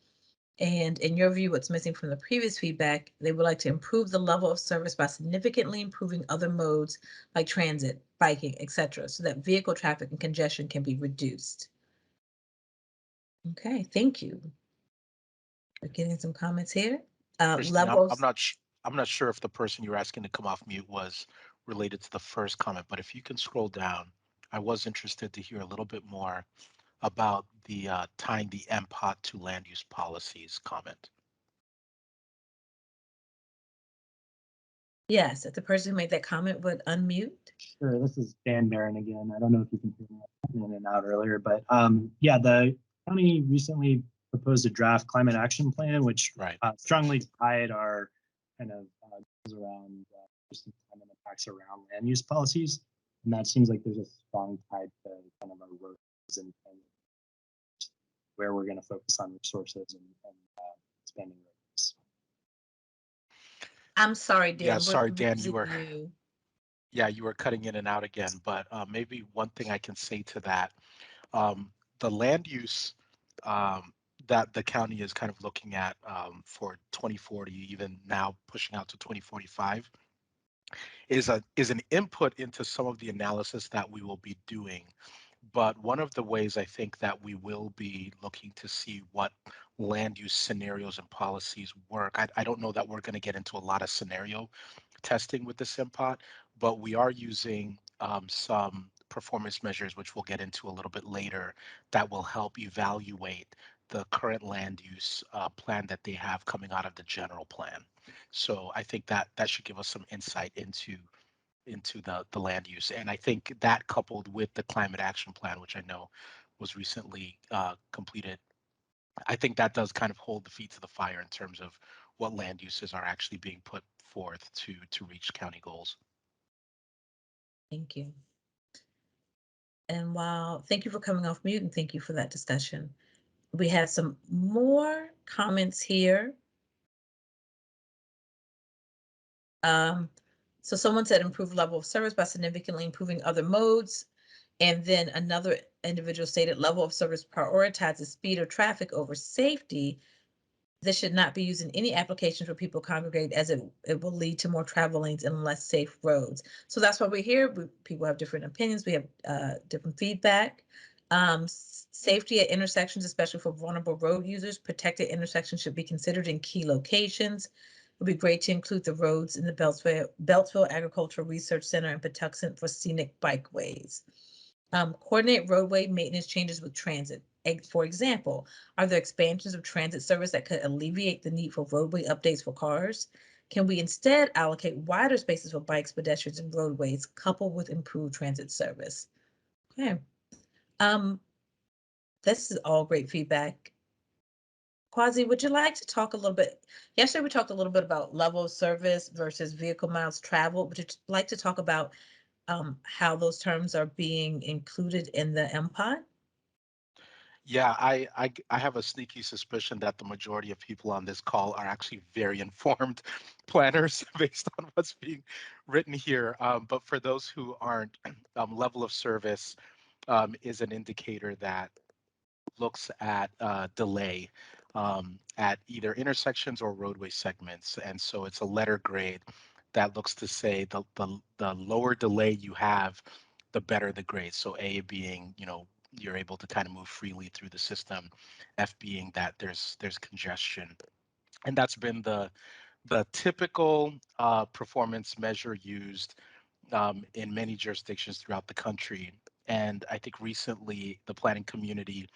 Speaker 1: And in your view, what's missing from the previous feedback, they would like to improve the level of service by significantly improving other modes like transit, biking, etc., so that vehicle traffic and congestion can be reduced. Okay, thank you. We're getting some comments here.
Speaker 3: Christine, I'm not sure if the person you were asking to come off mute was related to the first comment, but if you can scroll down, I was interested to hear a little bit more about the tying the MPOT to land use policies comment.
Speaker 1: Yes, if the person who made that comment would unmute.
Speaker 7: Sure, this is Dan Barron again. I don't know if you can hear me in and out earlier, but yeah, the county recently proposed a draft climate action plan, which strongly tied our kind of around climate impacts around land use policies. And that seems like there's a strong tie to kind of our roads and where we're going to focus on resources and expanding roads.
Speaker 1: I'm sorry, Dan.
Speaker 3: Yeah, sorry, Dan,
Speaker 1: you
Speaker 3: were cutting in and out again, but maybe one thing I can say to that, the land use that the county is kind of looking at for 2040, even now pushing out to 2045, is an input into some of the analysis that we will be doing. But one of the ways I think that we will be looking to see what land use scenarios and policies work. I don't know that we're going to get into a lot of scenario testing with the MPOT, but we are using some performance measures, which we'll get into a little bit later, that will help evaluate the current land use plan that they have coming out of the general plan. So I think that should give us some insight into the land use. And I think that, coupled with the climate action plan, which I know was recently completed, I think that does kind of hold the feet to the fire in terms of what land uses are actually being put forth to reach county goals.
Speaker 1: Thank you. And thank you for coming off mute, and thank you for that discussion. We have some more comments here. So someone said improve level of service by significantly improving other modes. And then another individual stated level of service prioritizes speed of traffic over safety. This should not be used in any applications where people congregate, as it will lead to more travel lanes and less safe roads. So that's why we're here. People have different opinions. We have different feedback. Safety at intersections, especially for vulnerable road users, protected intersections should be considered in key locations. It would be great to include the roads in the Beltsville Agricultural Research Center and Patuxent for scenic bikeways. Coordinate roadway maintenance changes with transit. For example, are there expansions of transit service that could alleviate the need for roadway updates for cars? Can we instead allocate wider spaces for bikes, pedestrians, and roadways, coupled with improved transit service? Okay. This is all great feedback. Quasi, would you like to talk a little bit? Yesterday, we talked a little bit about level of service versus vehicle miles traveled. Would you like to talk about how those terms are being included in the MPOD?
Speaker 3: Yeah, I have a sneaky suspicion that the majority of people on this call are actually very informed planners based on what's being written here. But for those who aren't, level of service is an indicator that looks at delay at either intersections or roadway segments. And so it's a letter grade that looks to say the lower delay you have, the better the grade. So A being, you're able to kind of move freely through the system. F being that there's congestion. And that's been the typical performance measure used in many jurisdictions throughout the country. And I think recently the planning community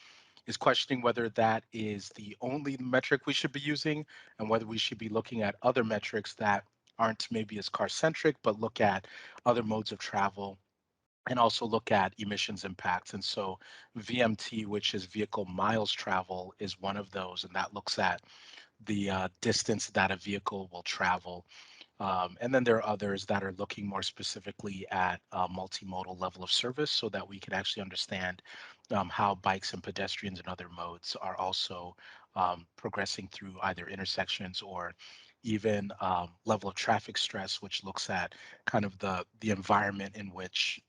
Speaker 3: is questioning whether that is the only metric we should be using and whether we should be looking at other metrics that aren't maybe as car centric, but look at other modes of travel and also look at emissions impacts. And so VMT, which is vehicle miles travel, is one of those, and that looks at the distance that a vehicle will travel. And then there are others that are looking more specifically at multimodal level of service so that we can actually understand how bikes and pedestrians and other modes are also progressing through either intersections or even level of traffic stress, which looks at kind of the environment in which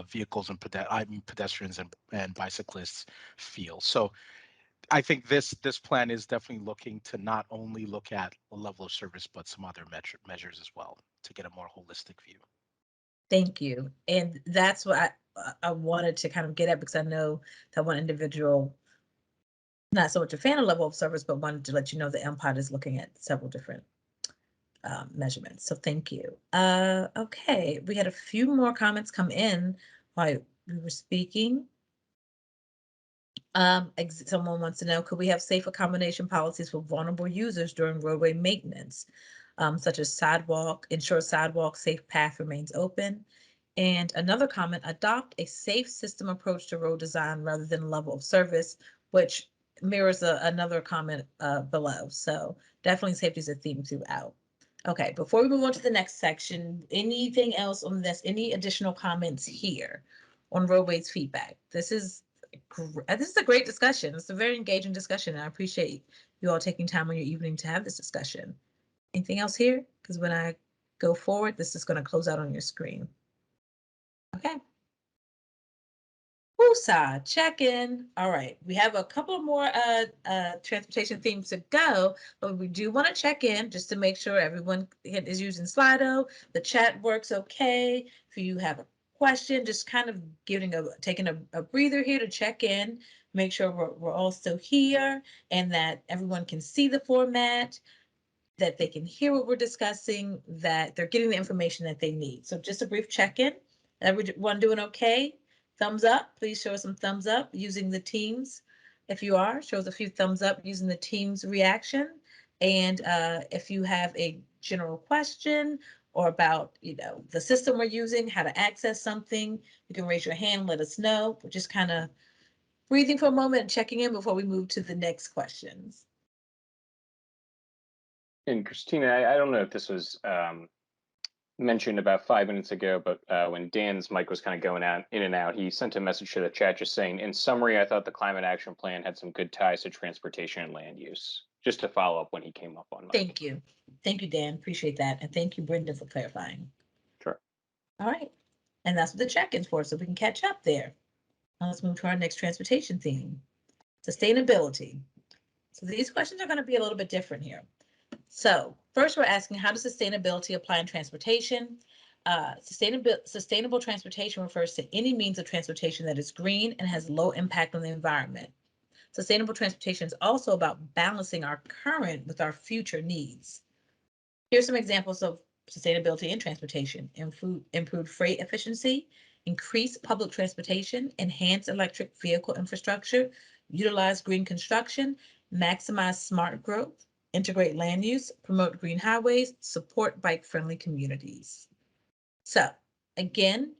Speaker 3: vehicles and pedestrians and bicyclists feel. So I think this plan is definitely looking to not only look at the level of service, but some other measures as well to get a more holistic view.
Speaker 1: Thank you. And that's what I wanted to kind of get at, because I know that one individual, not so much a fan of level of service, but wanted to let you know the MPOD is looking at several different measurements. So thank you. Okay, we had a few more comments come in while we were speaking. Someone wants to know, could we have safe accommodation policies for vulnerable users during roadway maintenance, such as ensure sidewalk safe path remains open? And another comment, adopt a safe system approach to road design rather than level of service, which mirrors another comment below. So definitely safety is a theme throughout. Okay, before we move on to the next section, anything else on this? Any additional comments here on roadways feedback? This is a great discussion. It's a very engaging discussion, and I appreciate you all taking time on your evening to have this discussion. Anything else here? Because when I go forward, this is going to close out on your screen. Okay. Woosah, check in. All right, we have a couple more transportation themes to go, but we do want to check in just to make sure everyone is using Slido. The chat works okay. If you have a question, just kind of taking a breather here to check in, make sure we're all still here and that everyone can see the format, that they can hear what we're discussing, that they're getting the information that they need. So just a brief check-in. Everyone doing okay? Thumbs up. Please show us some thumbs up using the Teams. If you are, show us a few thumbs up using the Teams reaction. And if you have a general question or about the system we're using, how to access something, you can raise your hand, let us know. We're just kind of breathing for a moment and checking in before we move to the next questions.
Speaker 2: And Christina, I don't know if this was mentioned about 5 minutes ago, but when Dan's mic was kind of going in and out, he sent a message to the chat just saying, in summary, I thought the climate action plan had some good ties to transportation and land use. Just to follow up when he came up on mic.
Speaker 1: Thank you. Thank you, Dan. Appreciate that. And thank you, Brenda, for clarifying.
Speaker 2: Sure.
Speaker 1: All right. And that's what the check-in's for, so we can catch up there. Now let's move to our next transportation theme, sustainability. So these questions are going to be a little bit different here. So first we're asking, how does sustainability apply in transportation? Sustainable transportation refers to any means of transportation that is green and has low impact on the environment. Sustainable transportation is also about balancing our current with our future needs. Here's some examples of sustainability in transportation: improved freight efficiency, increase public transportation, enhance electric vehicle infrastructure, utilize green construction, maximize smart growth, integrate land use, promote green highways, support bike-friendly communities. So again,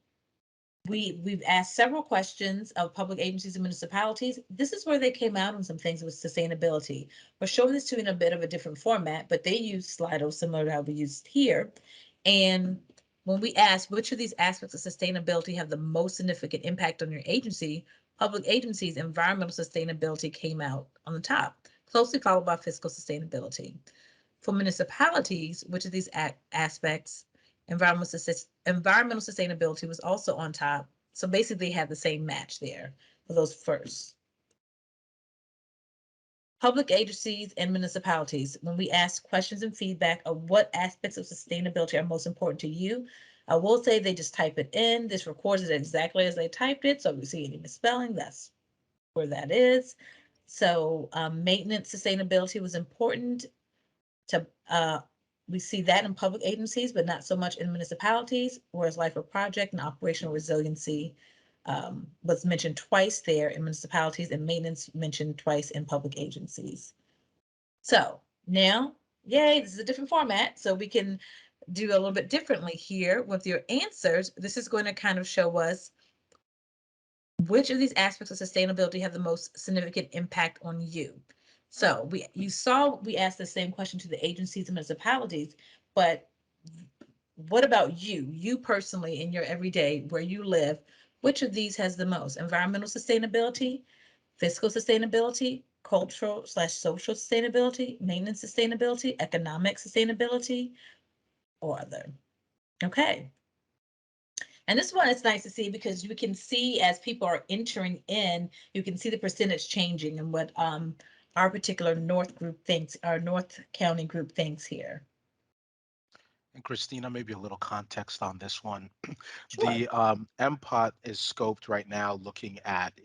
Speaker 1: we've asked several questions of public agencies and municipalities. This is where they came out on some things with sustainability. We're showing this to you in a bit of a different format, but they use Slido similar to how we used here. And when we asked which of these aspects of sustainability have the most significant impact on your agency, public agencies, environmental sustainability came out on the top, closely followed by fiscal sustainability. For municipalities, which of these aspects, environmental sustainability was also on top. So basically they had the same match there for those first. Public agencies and municipalities, when we ask questions and feedback of what aspects of sustainability are most important to you, I will say they just type it in. This records it exactly as they typed it. So if we see any misspelling, that's where that is. So maintenance sustainability was important to, we see that in public agencies, but not so much in municipalities, whereas life of project and operational resiliency was mentioned twice there in municipalities, and maintenance mentioned twice in public agencies. So now, yay, this is a different format, so we can do a little bit differently here with your answers. This is going to kind of show us which of these aspects of sustainability have the most significant impact on you. So you saw we asked the same question to the agencies and municipalities, but what about you? You personally in your everyday where you live, which of these has the most? Environmental sustainability, fiscal sustainability, cultural/social sustainability, maintenance sustainability, economic sustainability, or other? Okay. And this one is nice to see because you can see as people are entering in, you can see the percentage changing and what our particular North group thinks, our North County group thinks here.
Speaker 3: And Christina, maybe a little context on this one.
Speaker 1: Sure.
Speaker 3: The MPOT is scoped right now looking at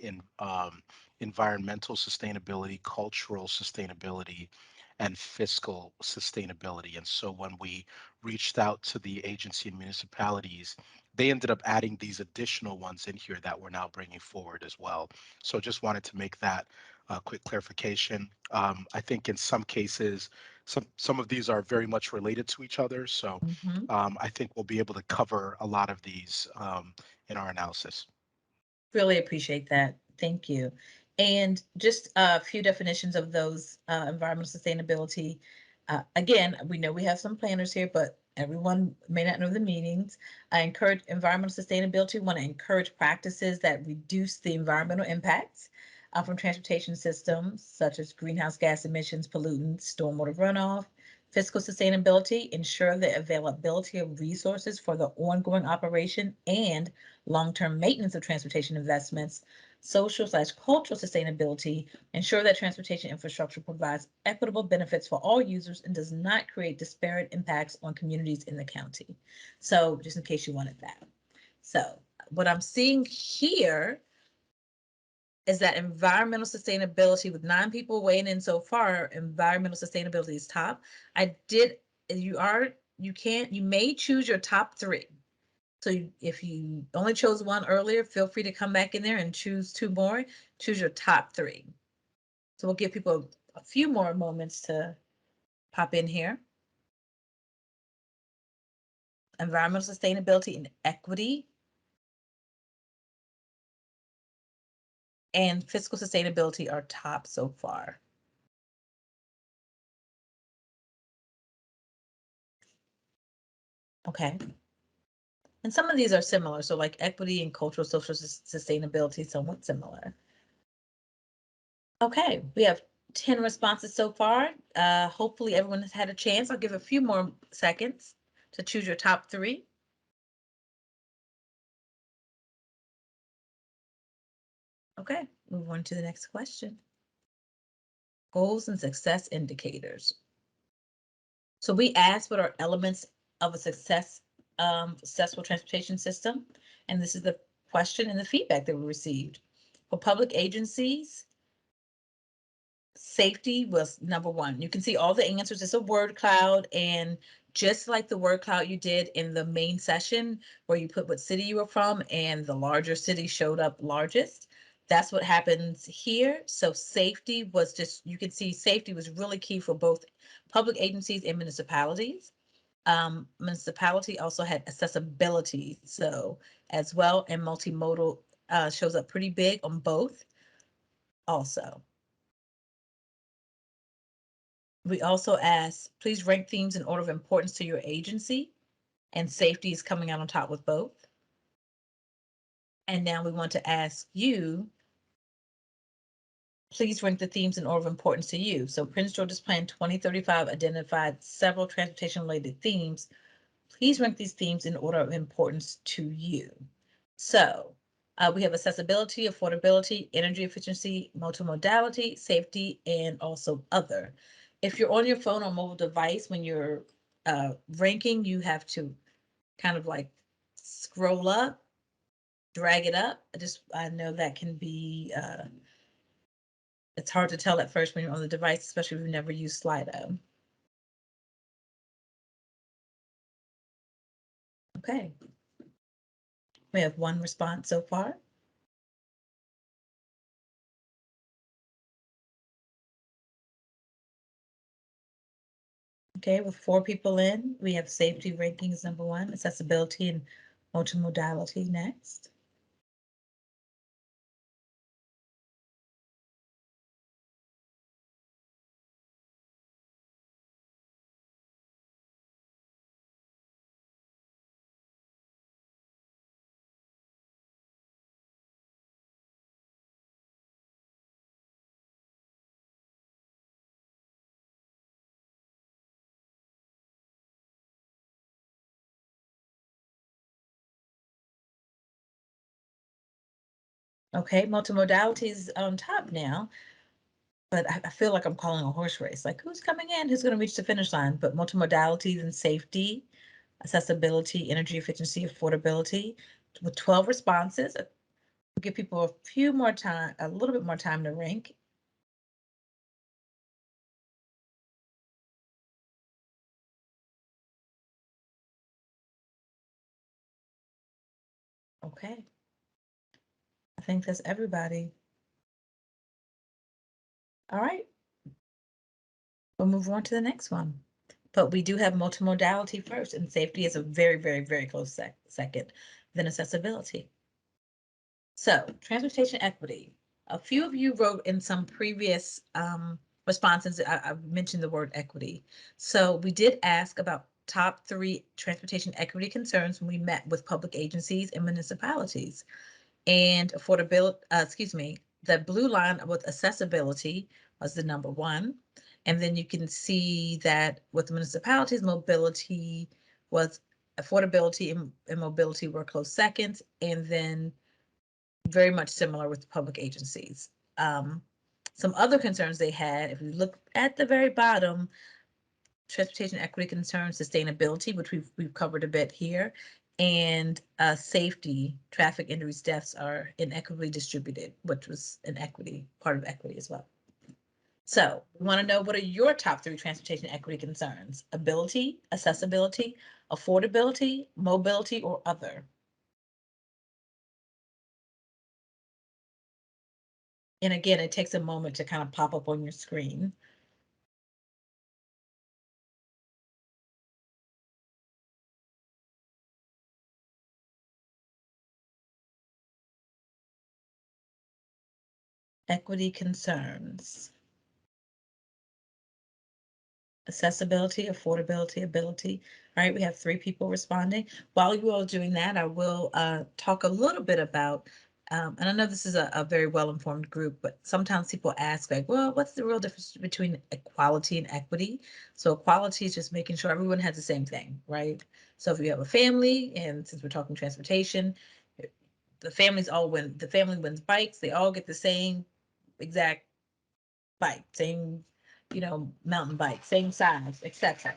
Speaker 3: environmental sustainability, cultural sustainability, and fiscal sustainability. And so when we reached out to the agency and municipalities, they ended up adding these additional ones in here that we're now bringing forward as well. So just wanted to make that quick clarification. I think in some cases, some of these are very much related to each other. So I think we'll be able to cover a lot of these in our analysis.
Speaker 1: Really appreciate that. Thank you. And just a few definitions of those environmental sustainability. Again, we know we have some planners here, but everyone may not know the meanings. I encourage environmental sustainability, want to encourage practices that reduce the environmental impacts from transportation systems, such as greenhouse gas emissions, pollutants, stormwater runoff. Fiscal sustainability, ensure the availability of resources for the ongoing operation and long-term maintenance of transportation investments. Social/cultural sustainability, ensure that transportation infrastructure provides equitable benefits for all users and does not create disparate impacts on communities in the county. So just in case you wanted that. So what I'm seeing here is that environmental sustainability, with 9 people weighing in so far, environmental sustainability is top. You may choose your top 3. So if you only chose one earlier, feel free to come back in there and choose 2 more, choose your top 3. So we'll give people a few more moments to pop in here. Environmental sustainability and equity. And fiscal sustainability are top so far. Okay. And some of these are similar. So like equity and cultural social sustainability, somewhat similar. Okay, we have 10 responses so far. Hopefully everyone has had a chance. I'll give a few more seconds to choose your top 3. Okay, move on to the next question. Goals and success indicators. So we asked what are elements of a successful transportation system, and this is the question and the feedback that we received. For public agencies, safety was number 1. You can see all the answers. It's a word cloud, and just like the word cloud you did in the main session where you put what city you were from and the larger city showed up largest, that's what happens here. So safety was just, you can see safety was really key for both public agencies and municipalities. Municipality also had accessibility, so as well, and multimodal shows up pretty big on both also. We also asked, please rank themes in order of importance to your agency. and safety is coming out on top with both. And now we want to ask you, please rank the themes in order of importance to you. So Prince George's Plan 2035 identified several transportation-related themes. Please rank these themes in order of importance to you. So we have accessibility, affordability, energy efficiency, multimodality, safety, and also other. If you're on your phone or mobile device, when you're ranking, you have to kind of like scroll up, drag it up. I know that can be, it's hard to tell at first when you're on the device, especially if you've never used Slido. Okay. We have one response so far. Okay, with 4 people in, we have safety rankings number 1, accessibility and multimodality next. Okay, multimodality is on top now, but I feel like I'm calling a horse race. Like, who's coming in? Who's going to reach the finish line? But multimodality and safety, accessibility, energy efficiency, affordability, with 12 responses. We'll give people a little bit more time to rank. Okay. I think that's everybody. All right. We'll move on to the next one. But we do have multimodality first, and safety is a very, very, very close second, then accessibility. So transportation equity. A few of you wrote in some previous responses, I mentioned the word equity. So we did ask about top 3 transportation equity concerns when we met with public agencies and municipalities. And affordability, the blue line with accessibility was the number 1. And then you can see that with municipalities, mobility was affordability and mobility were close seconds, and then very much similar with the public agencies. Some other concerns they had, if we look at the very bottom, transportation equity concerns, sustainability, which we've covered a bit here, and safety, traffic injuries, deaths are inequitably distributed, which was part of equity as well. So we want to know, what are your top 3 transportation equity concerns? Ability, accessibility, affordability, mobility, or other? And again, it takes a moment to kind of pop up on your screen. Equity concerns. Accessibility, affordability, ability. All right, we have 3 people responding. While you all are doing that, I will talk a little bit about, and I know this is a very well-informed group, but sometimes people ask like, well, what's the real difference between equality and equity? So equality is just making sure everyone has the same thing, right? So if you have a family, and since we're talking transportation, the family wins bikes, they all get the same exact bike, same, mountain bike, same size, etc.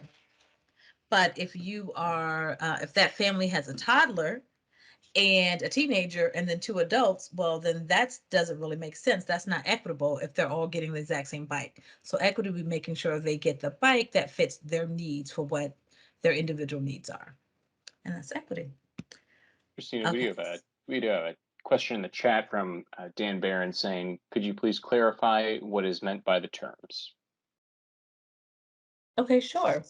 Speaker 1: But if if that family has a toddler and a teenager and then 2 adults, well, then that doesn't really make sense. That's not equitable if they're all getting the exact same bike. So equity would be making sure they get the bike that fits their needs for what their individual needs are. And that's equity.
Speaker 2: Christina,
Speaker 1: Okay.
Speaker 2: we do have a question in the chat from Dan Barron saying, could you please clarify what is meant by the terms?
Speaker 1: Okay, sure.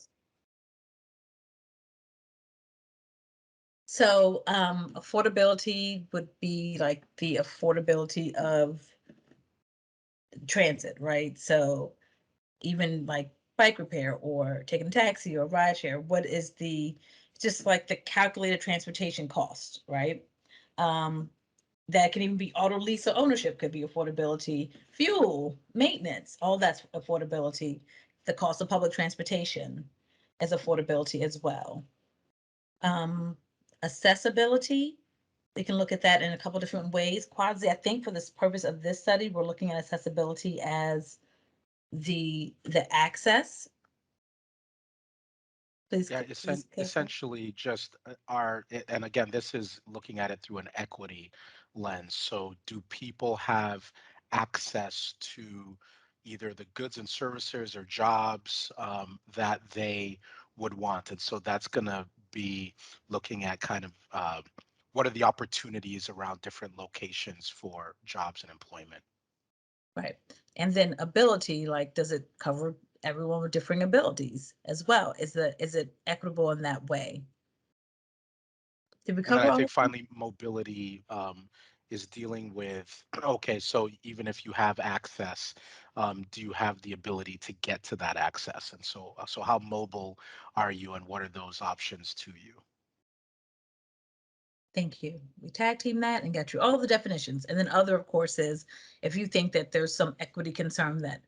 Speaker 1: So affordability would be like the affordability of transit, right? So even like bike repair or taking a taxi or rideshare, what is the just like the calculated transportation cost, right? That can even be auto lease or ownership could be affordability, fuel, maintenance, all that's affordability. The cost of public transportation is affordability as well. Accessibility, we can look at that in a couple different ways. Quasi, I think for this purpose of this study, we're looking at accessibility as the access. Please,
Speaker 3: Yeah,
Speaker 1: please clarify.
Speaker 3: essentially just and again, this is looking at it through an equity lens. So do people have access to either the goods and services or jobs that they would want? And so that's going to be looking at kind of what are the opportunities around different locations for jobs and employment.
Speaker 1: Right. And then ability, like, does it cover everyone with differing abilities as well? Is it equitable in that way? Did we
Speaker 3: And then
Speaker 1: cover
Speaker 3: I
Speaker 1: all
Speaker 3: think
Speaker 1: of them?
Speaker 3: finally mobility is dealing with, okay, so even if you have access, do you have the ability to get to that access? And so how mobile are you and what are those options to you?
Speaker 1: Thank you. We tag team that and got you all the definitions. And then other, of course, is if you think that there's some equity concern that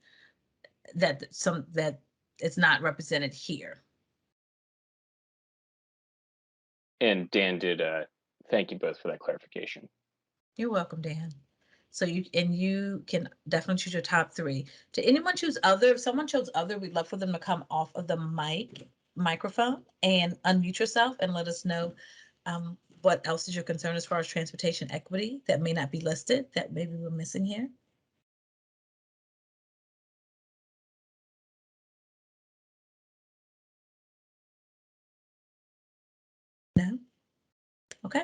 Speaker 1: it's not represented here.
Speaker 2: And Dan did, thank you both for that clarification.
Speaker 1: You're welcome, Dan. So you can definitely choose your top three. Did anyone choose other? If someone chose other, we'd love for them to come off of the microphone and unmute yourself and let us know what else is your concern as far as transportation equity that may not be listed that maybe we're missing here. No? Okay.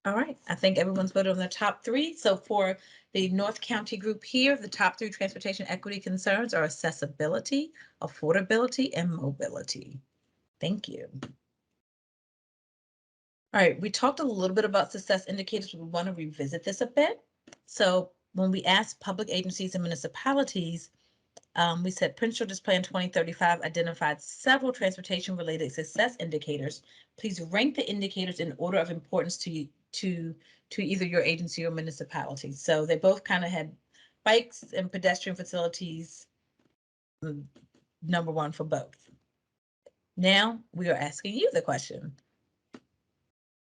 Speaker 1: All right, I think everyone's voted on the top three. So for the North County group here, the top three transportation equity concerns are accessibility, affordability, and mobility. Thank you. All right, we talked a little bit about success indicators. We want to revisit this a bit. So when we asked public agencies and municipalities, we said Prince George's Plan 2035 identified several transportation-related success indicators. Please rank the indicators in order of importance to either your agency or municipality. So they both kind of had bikes and pedestrian facilities, number one for both. Now we are asking you the question.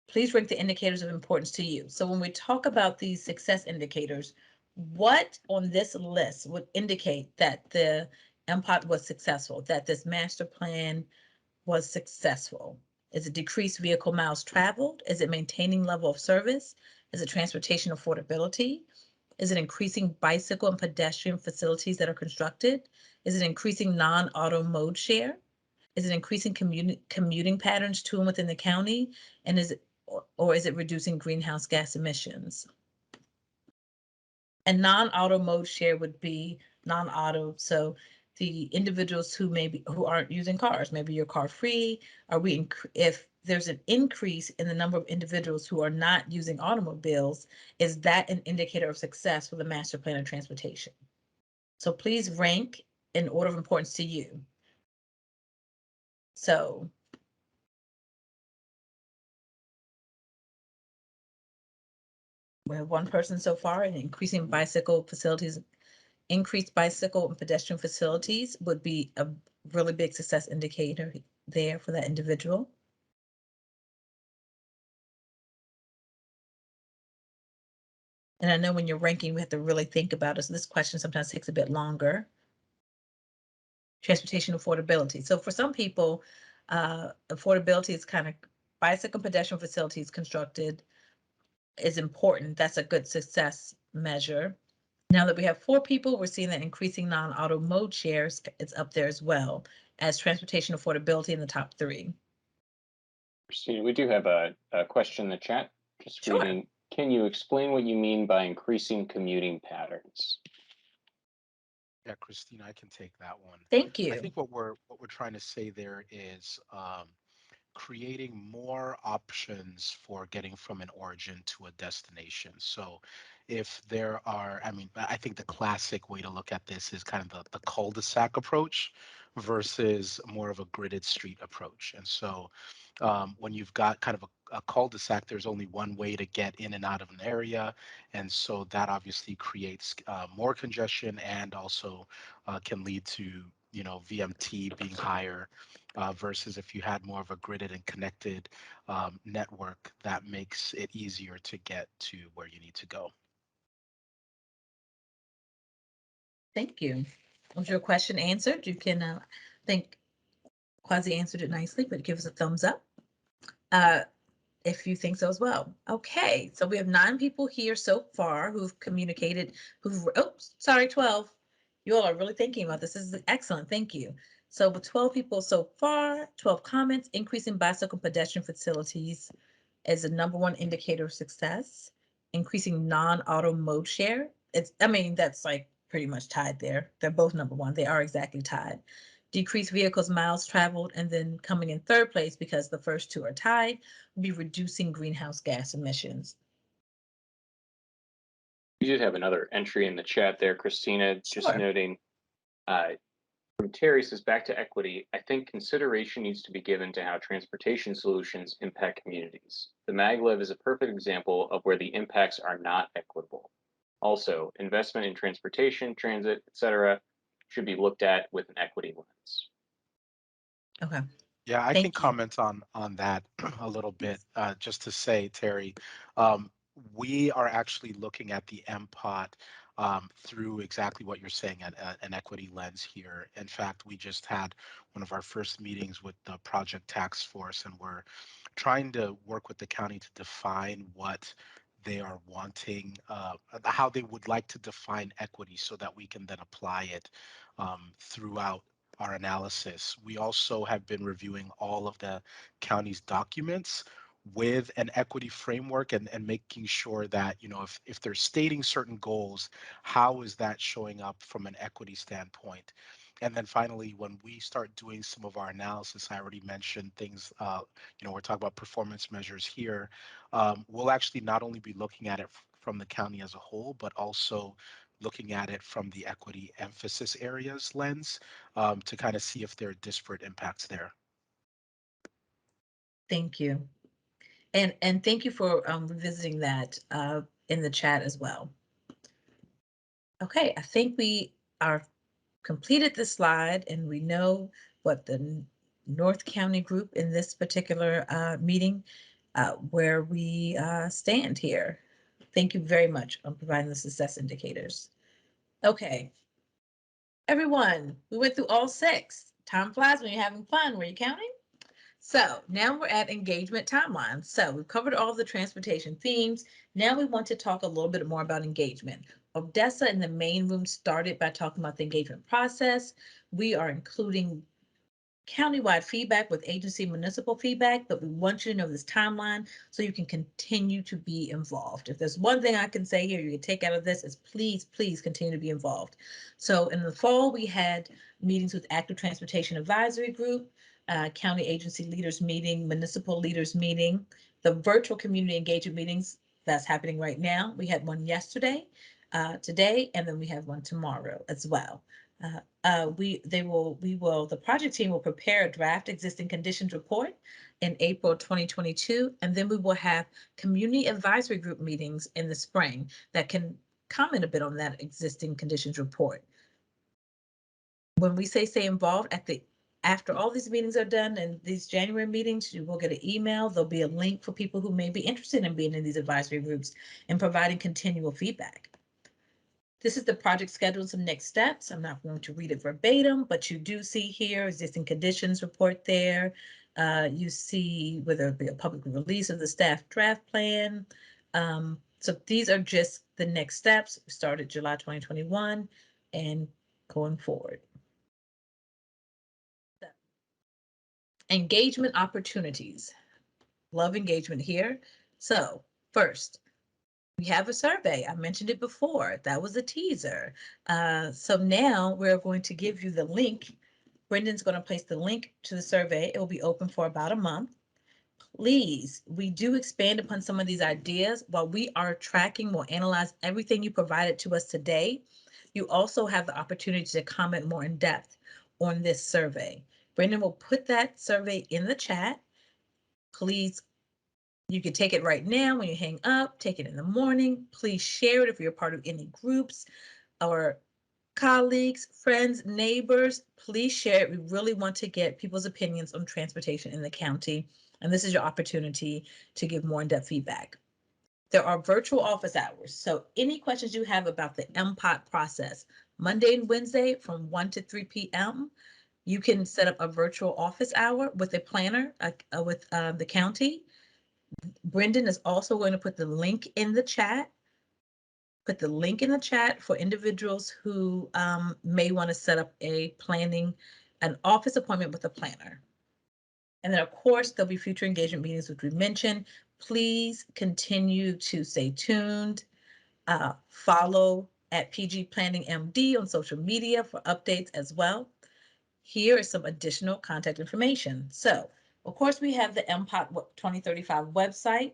Speaker 1: Please rank the indicators of importance to you. So when we talk about these success indicators, what on this list would indicate that the MPOT was successful, that this master plan was successful? Is it decreased vehicle miles traveled? Is it maintaining level of service? Is it transportation affordability? Is it increasing bicycle and pedestrian facilities that are constructed? Is it increasing non-auto mode share? Is it increasing commuting patterns to and within the county? And is it or is it reducing greenhouse gas emissions? And non-auto mode share would be non-auto. So the individuals who aren't using cars, maybe you're car free. If there's an increase in the number of individuals who are not using automobiles, is that an indicator of success for the master plan of transportation? So please rank in order of importance to you. So we have one person so far, and increasing bicycle facilities, increased bicycle and pedestrian facilities would be a really big success indicator there for that individual. And I know when you're ranking, we have to really think about it. So this question sometimes takes a bit longer. Transportation affordability. So for some people, affordability is kind of bicycle pedestrian facilities constructed is important. That's a good success measure. Now that we have 4 people, we're seeing that increasing non-auto mode shares is up there as well as transportation affordability in the top 3.
Speaker 2: Christina, we do have a question in the chat. Just
Speaker 1: Sure.
Speaker 2: reading, can you explain what you mean by increasing commuting patterns?
Speaker 3: Yeah, Christina, I can take that one.
Speaker 1: Thank
Speaker 3: I
Speaker 1: you.
Speaker 3: think what we're trying to say there is creating more options for getting from an origin to a destination. So if there are, I mean, I think the classic way to look at this is kind of the cul-de-sac approach versus more of a gridded street approach. And so when you've got kind of a cul-de-sac, there's only one way to get in and out of an area. And so that obviously creates more congestion and also can lead to, you know, VMT being higher versus if you had more of a gridded and connected network that makes it easier to get to where you need to go.
Speaker 1: Thank you. Was your question answered? You can, think Quasi answered it nicely, but give us a thumbs up if you think so as well. Okay, so we have 9 people here so far who've communicated, oops, sorry, 12. You all are really thinking about this. This is excellent. Thank you. So with 12 people so far, 12 comments, increasing bicycle and pedestrian facilities is the #1 indicator of success. Increasing non-auto mode share. I mean, that's like pretty much tied there. They're both #1. They are exactly tied. Decrease vehicles miles traveled, and then coming in 3rd place because the first 2 are tied, would be reducing greenhouse gas emissions.
Speaker 2: We did have another entry in the chat there, Christina, just
Speaker 1: Sure.
Speaker 2: noting from Terry says, back to equity, I think consideration needs to be given to how transportation solutions impact communities. The maglev is a perfect example of where the impacts are not equitable. Also, investment in transportation, transit, etc., should be looked at with an equity lens.
Speaker 1: Okay.
Speaker 3: Yeah, I can
Speaker 1: Thank you.
Speaker 3: comment on that a little bit, just to say, Terry, we are actually looking at the MPOT through exactly what you're saying, an equity lens here. In fact, we just had one of our first meetings with the project task force, and we're trying to work with the county to define what they are wanting, how they would like to define equity so that we can then apply it throughout our analysis. We also have been reviewing all of the county's documents with an equity framework and making sure that, you know, if they're stating certain goals, how is that showing up from an equity standpoint? And then finally, when we start doing some of our analysis, I already mentioned things, you know, we're talking about performance measures here. We'll actually not only be looking at it from the county as a whole, but also looking at it from the equity emphasis areas lens to kind of see if there are disparate impacts there.
Speaker 1: Thank you. And thank you for revisiting that in the chat as well. Okay, I think we are completed the slide and we know what the North County group in this particular meeting, where we stand here. Thank you very much on providing the success indicators. Okay. Everyone, we went through all 6. Time flies when you're having fun. Were you counting? So now we're at engagement timelines. So we've covered all the transportation themes. Now we want to talk a little bit more about engagement. Odessa in the main room started by talking about the engagement process. We are including countywide feedback with agency municipal feedback, but we want you to know this timeline so you can continue to be involved. If there's one thing I can say here you can take out of this is please, please continue to be involved. So in the fall, we had meetings with Active Transportation Advisory Group, county agency leaders meeting, municipal leaders meeting, the virtual community engagement meetings that's happening right now. We had one yesterday, today, and then we have one tomorrow as well. The project team will prepare a draft existing conditions report in April 2022, and then we will have community advisory group meetings in the spring that can comment a bit on that existing conditions report. When we say stay involved, after all these meetings are done and these January meetings, you will get an email. There'll be a link for people who may be interested in being in these advisory groups and providing continual feedback. This is the project schedule and some next steps. I'm not going to read it verbatim, but you do see here existing conditions report there. You see whether it be a public release of the staff draft plan. So these are just the next steps. We started July 2021 and going forward. Engagement opportunities. Love engagement here. So first, we have a survey. I mentioned it before. That was a teaser. So now we're going to give you the link. Brendan's going to place the link to the survey. It will be open for about a month. please, we do expand upon some of these ideas. While we are tracking, we'll analyze everything you provided to us today. You also have the opportunity to comment more in depth on this survey. Brendan will put that survey in the chat. Please, you can take it right now when you hang up, take it in the morning. Please share it if you're part of any groups or colleagues, friends, neighbors. Please share it. We really want to get people's opinions on transportation in the county. And this is your opportunity to give more in-depth feedback. There are virtual office hours. So any questions you have about the MPOT process, Monday and Wednesday from 1 to 3 p.m., you can set up a virtual office hour with a planner with the county. Brendan is also going to put the link in the chat. Put the link in the chat for individuals who may want to set up an office appointment with a planner. And then, of course, there'll be future engagement meetings, which we mentioned. Please continue to stay tuned. Follow at PG Planning MD on social media for updates as well. Here is some additional contact information. So, of course, we have the MPOT 2035 website.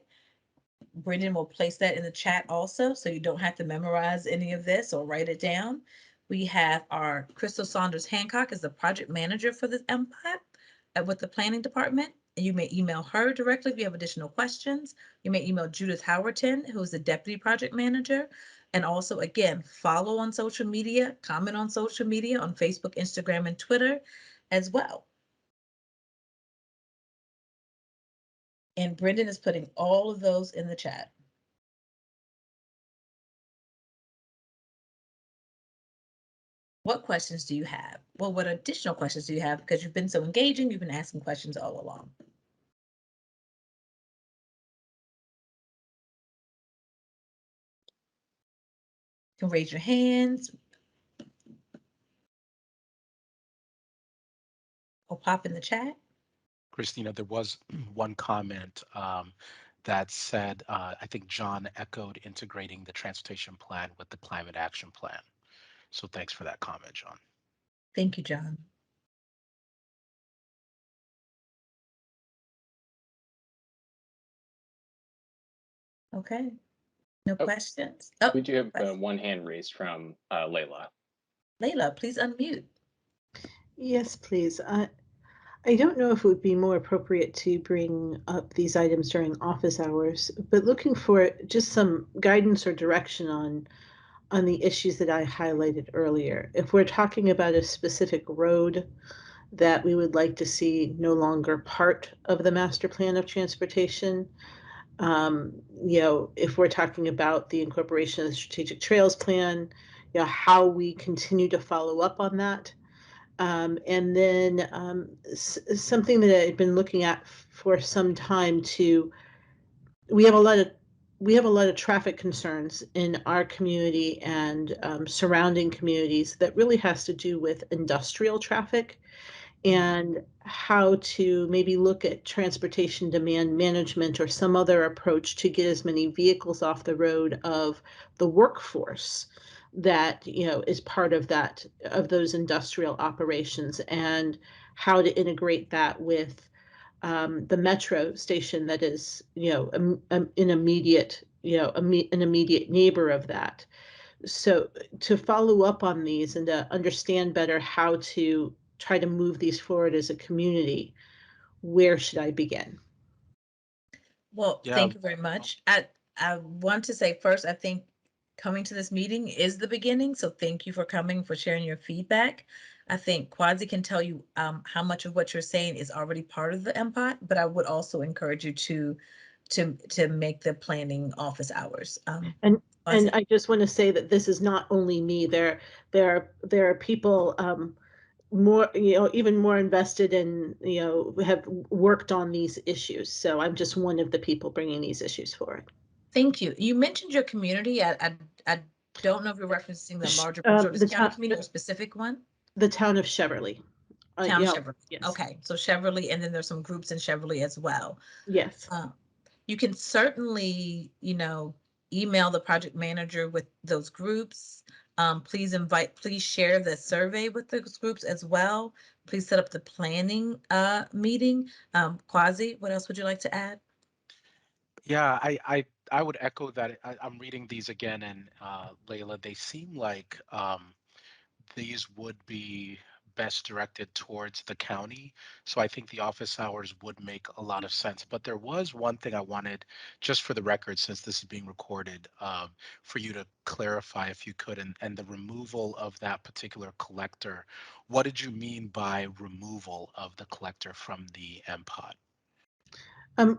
Speaker 1: Brendan will place that in the chat also, so you don't have to memorize any of this or write it down. We have our Crystal Saunders Hancock as the project manager for this MPOT with the planning department. And you may email her directly if you have additional questions. You may email Judith Howerton, who is the deputy project manager. And also, again, follow on social media, comment on social media on Facebook, Instagram, and Twitter as well. And Brendan is putting all of those in the chat. What questions do you have? Well, what additional questions do you have? Because you've been so engaging, you've been asking questions all along. You can raise your hands or pop in the chat.
Speaker 3: Christina, there was one comment that said, I think John echoed integrating the transportation plan with the climate action plan. So thanks for that comment, John.
Speaker 1: Thank you, John. Okay, no questions? Oh,
Speaker 2: We do have one hand raised from Layla.
Speaker 1: Layla, please unmute.
Speaker 9: Yes, please. I don't know if it would be more appropriate to bring up these items during office hours, but looking for just some guidance or direction on the issues that I highlighted earlier. If we're talking about a specific road that we would like to see no longer part of the master plan of transportation, if we're talking about the incorporation of the strategic trails plan, how we continue to follow up on that. And then something that I've been looking at for some time we have a lot of traffic concerns in our community and surrounding communities that really has to do with industrial traffic and how to maybe look at transportation demand management or some other approach to get as many vehicles off the road of the workforce that is part of those industrial operations, and how to integrate that with the metro station that is an immediate neighbor of that. So to follow up on these and to understand better how to try to move these forward as a community, where should I begin?
Speaker 1: Well, thank you very much. I want to say first, I think coming to this meeting is the beginning. So thank you for coming, for sharing your feedback. I think Quasi can tell you how much of what you're saying is already part of the MPOT, but I would also encourage you to make the planning office hours.
Speaker 9: And I just want to say that this is not only me. There are people more, even more invested in, have worked on these issues. So I'm just one of the people bringing these issues forward.
Speaker 1: Thank you. You mentioned your community. I don't know if you're referencing the larger County community or a specific one.
Speaker 9: The town of Cheverly.
Speaker 1: Town of Cheverly.
Speaker 9: Yes.
Speaker 1: Okay, so Cheverly, and then there's some groups in Cheverly as well.
Speaker 9: Yes.
Speaker 1: You can certainly, email the project manager with those groups. Please share the survey with those groups as well. please set up the planning meeting. Quasi, what else would you like to add?
Speaker 3: Yeah, I would echo that. I'm reading these again, and Layla, they seem like these would be best directed towards the county. So I think the office hours would make a lot of sense. But there was one thing I wanted, just for the record, since this is being recorded, for you to clarify if you could, and the removal of that particular collector. What did you mean by removal of the collector from the MPOT?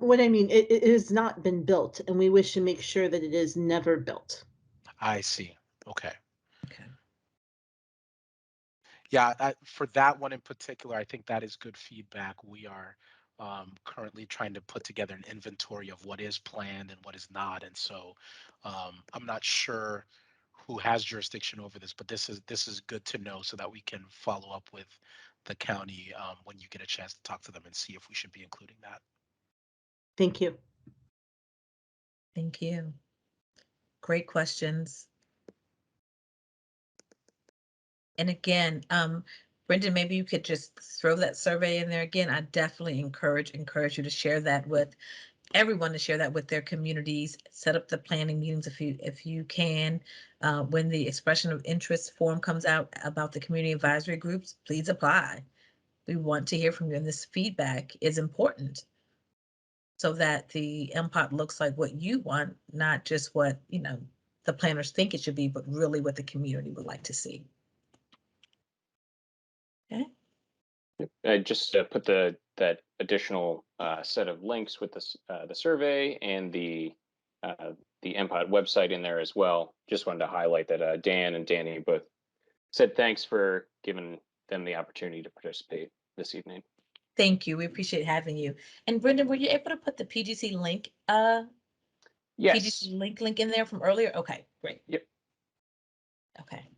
Speaker 9: What I mean, it has not been built, and we wish to make sure that it is never built.
Speaker 3: I see. Okay.
Speaker 1: Okay.
Speaker 3: Yeah, for that one in particular, I think that is good feedback. We are currently trying to put together an inventory of what is planned and what is not. And so I'm not sure who has jurisdiction over this, but this is good to know so that we can follow up with the county when you get a chance to talk to them and see if we should be including that.
Speaker 9: Thank you.
Speaker 1: Thank you. Great questions. And again, Brendan, maybe you could just throw that survey in there again. I definitely encourage you to share that with everyone, to share that with their communities. Set up the planning meetings if you can. When the expression of interest form comes out about the community advisory groups, please apply. We want to hear from you, and this feedback is important so that the MPOT looks like what you want, not just what the planners think it should be, but really what the community would like to see. Okay.
Speaker 2: I just put that additional set of links with the survey and the MPOT website in there as well. Just wanted to highlight that Dan and Danny both said thanks for giving them the opportunity to participate this evening.
Speaker 1: Thank you. We appreciate having you. And Brendan, were you able to put the PGC link?
Speaker 2: Yes.
Speaker 1: PGC link in there from earlier? Okay, great.
Speaker 2: Yep.
Speaker 1: Okay.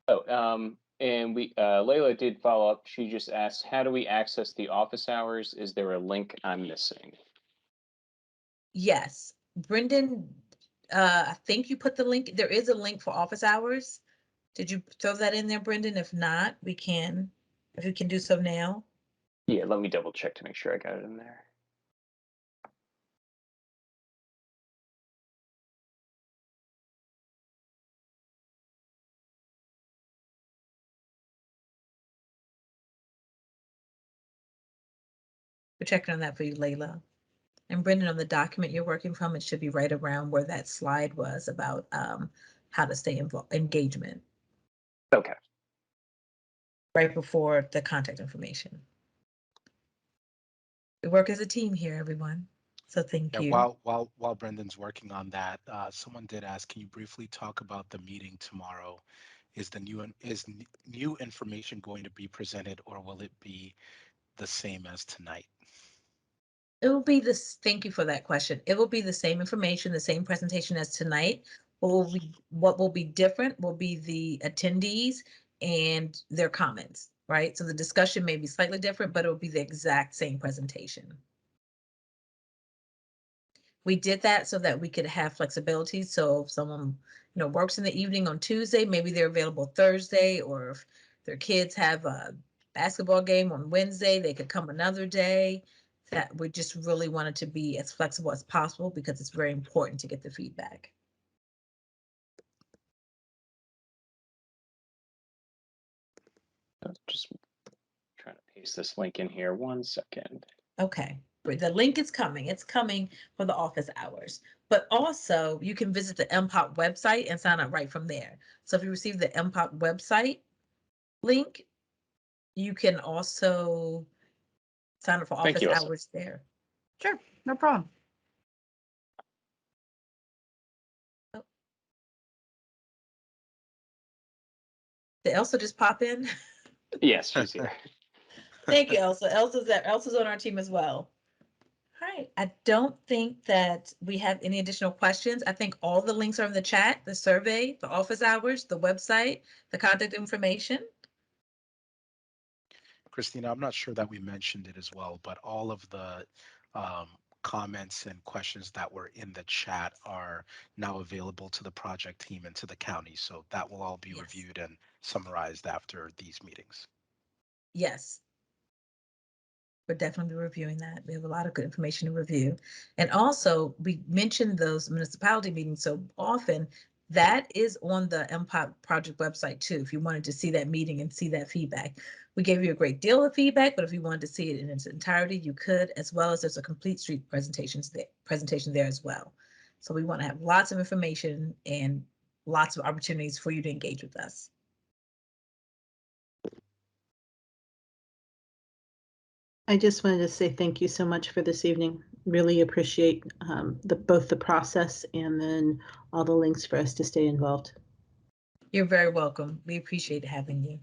Speaker 2: Oh, and Layla did follow up. She just asked, how do we access the office hours? Is there a link I'm missing?
Speaker 1: Yes, Brendan, I think you put the link. There is a link for office hours. Did you throw that in there, Brendan? If not, if you can do so now.
Speaker 2: Yeah, let me double check to make sure I got it in there.
Speaker 1: We're checking on that for you, Layla. And Brendan, on the document you're working from, it should be right around where that slide was about how to stay involved, engagement.
Speaker 2: Okay.
Speaker 1: Right before the contact information. We work as a team here, everyone. So thank you.
Speaker 3: While Brendan's working on that, someone did ask, can you briefly talk about the meeting tomorrow? Is new information going to be presented, or will it be the same as tonight?
Speaker 1: It will be this. Thank you for that question. It will be the same information, the same presentation as tonight. What will be different will be the attendees and their comments, right? So the discussion may be slightly different, but it will be the exact same presentation. We did that so that we could have flexibility. So if someone, works in the evening on Tuesday, maybe they're available Thursday, or if their kids have a basketball game on Wednesday, they could come another day. That we just really wanted to be as flexible as possible because it's very important to get the feedback.
Speaker 2: Just trying to paste this link in here. 1 second.
Speaker 1: Okay, the link is coming. It's coming for the office hours, but also you can visit the MPOT website and sign up right from there. So if you receive the MPOT website link, you can also sign up for office hours there.
Speaker 6: Sure, no problem.
Speaker 1: Oh. Did Elsa just pop in?
Speaker 2: Yes, she's here.
Speaker 1: Thank you, Elsa. Elsa's on our team as well. All right, I don't think that we have any additional questions. I think all the links are in the chat, the survey, the office hours, the website, the contact information.
Speaker 3: Christina, I'm not sure that we mentioned it as well, but all of the comments and questions that were in the chat are now available to the project team and to the county. So that will all be reviewed and summarized after these meetings.
Speaker 1: Yes, we're definitely reviewing that. We have a lot of good information to review. And also, we mentioned those municipality meetings so often. That is on the MPOP project website too, if you wanted to see that meeting and see that feedback. We gave you a great deal of feedback, but if you wanted to see it in its entirety, you could, as well as there's a complete street presentation there as well. So we want to have lots of information and lots of opportunities for you to engage with us.
Speaker 9: I just wanted to say thank you so much for this evening. Really appreciate both the process and then all the links for us to stay involved.
Speaker 1: You're very welcome. We appreciate having you.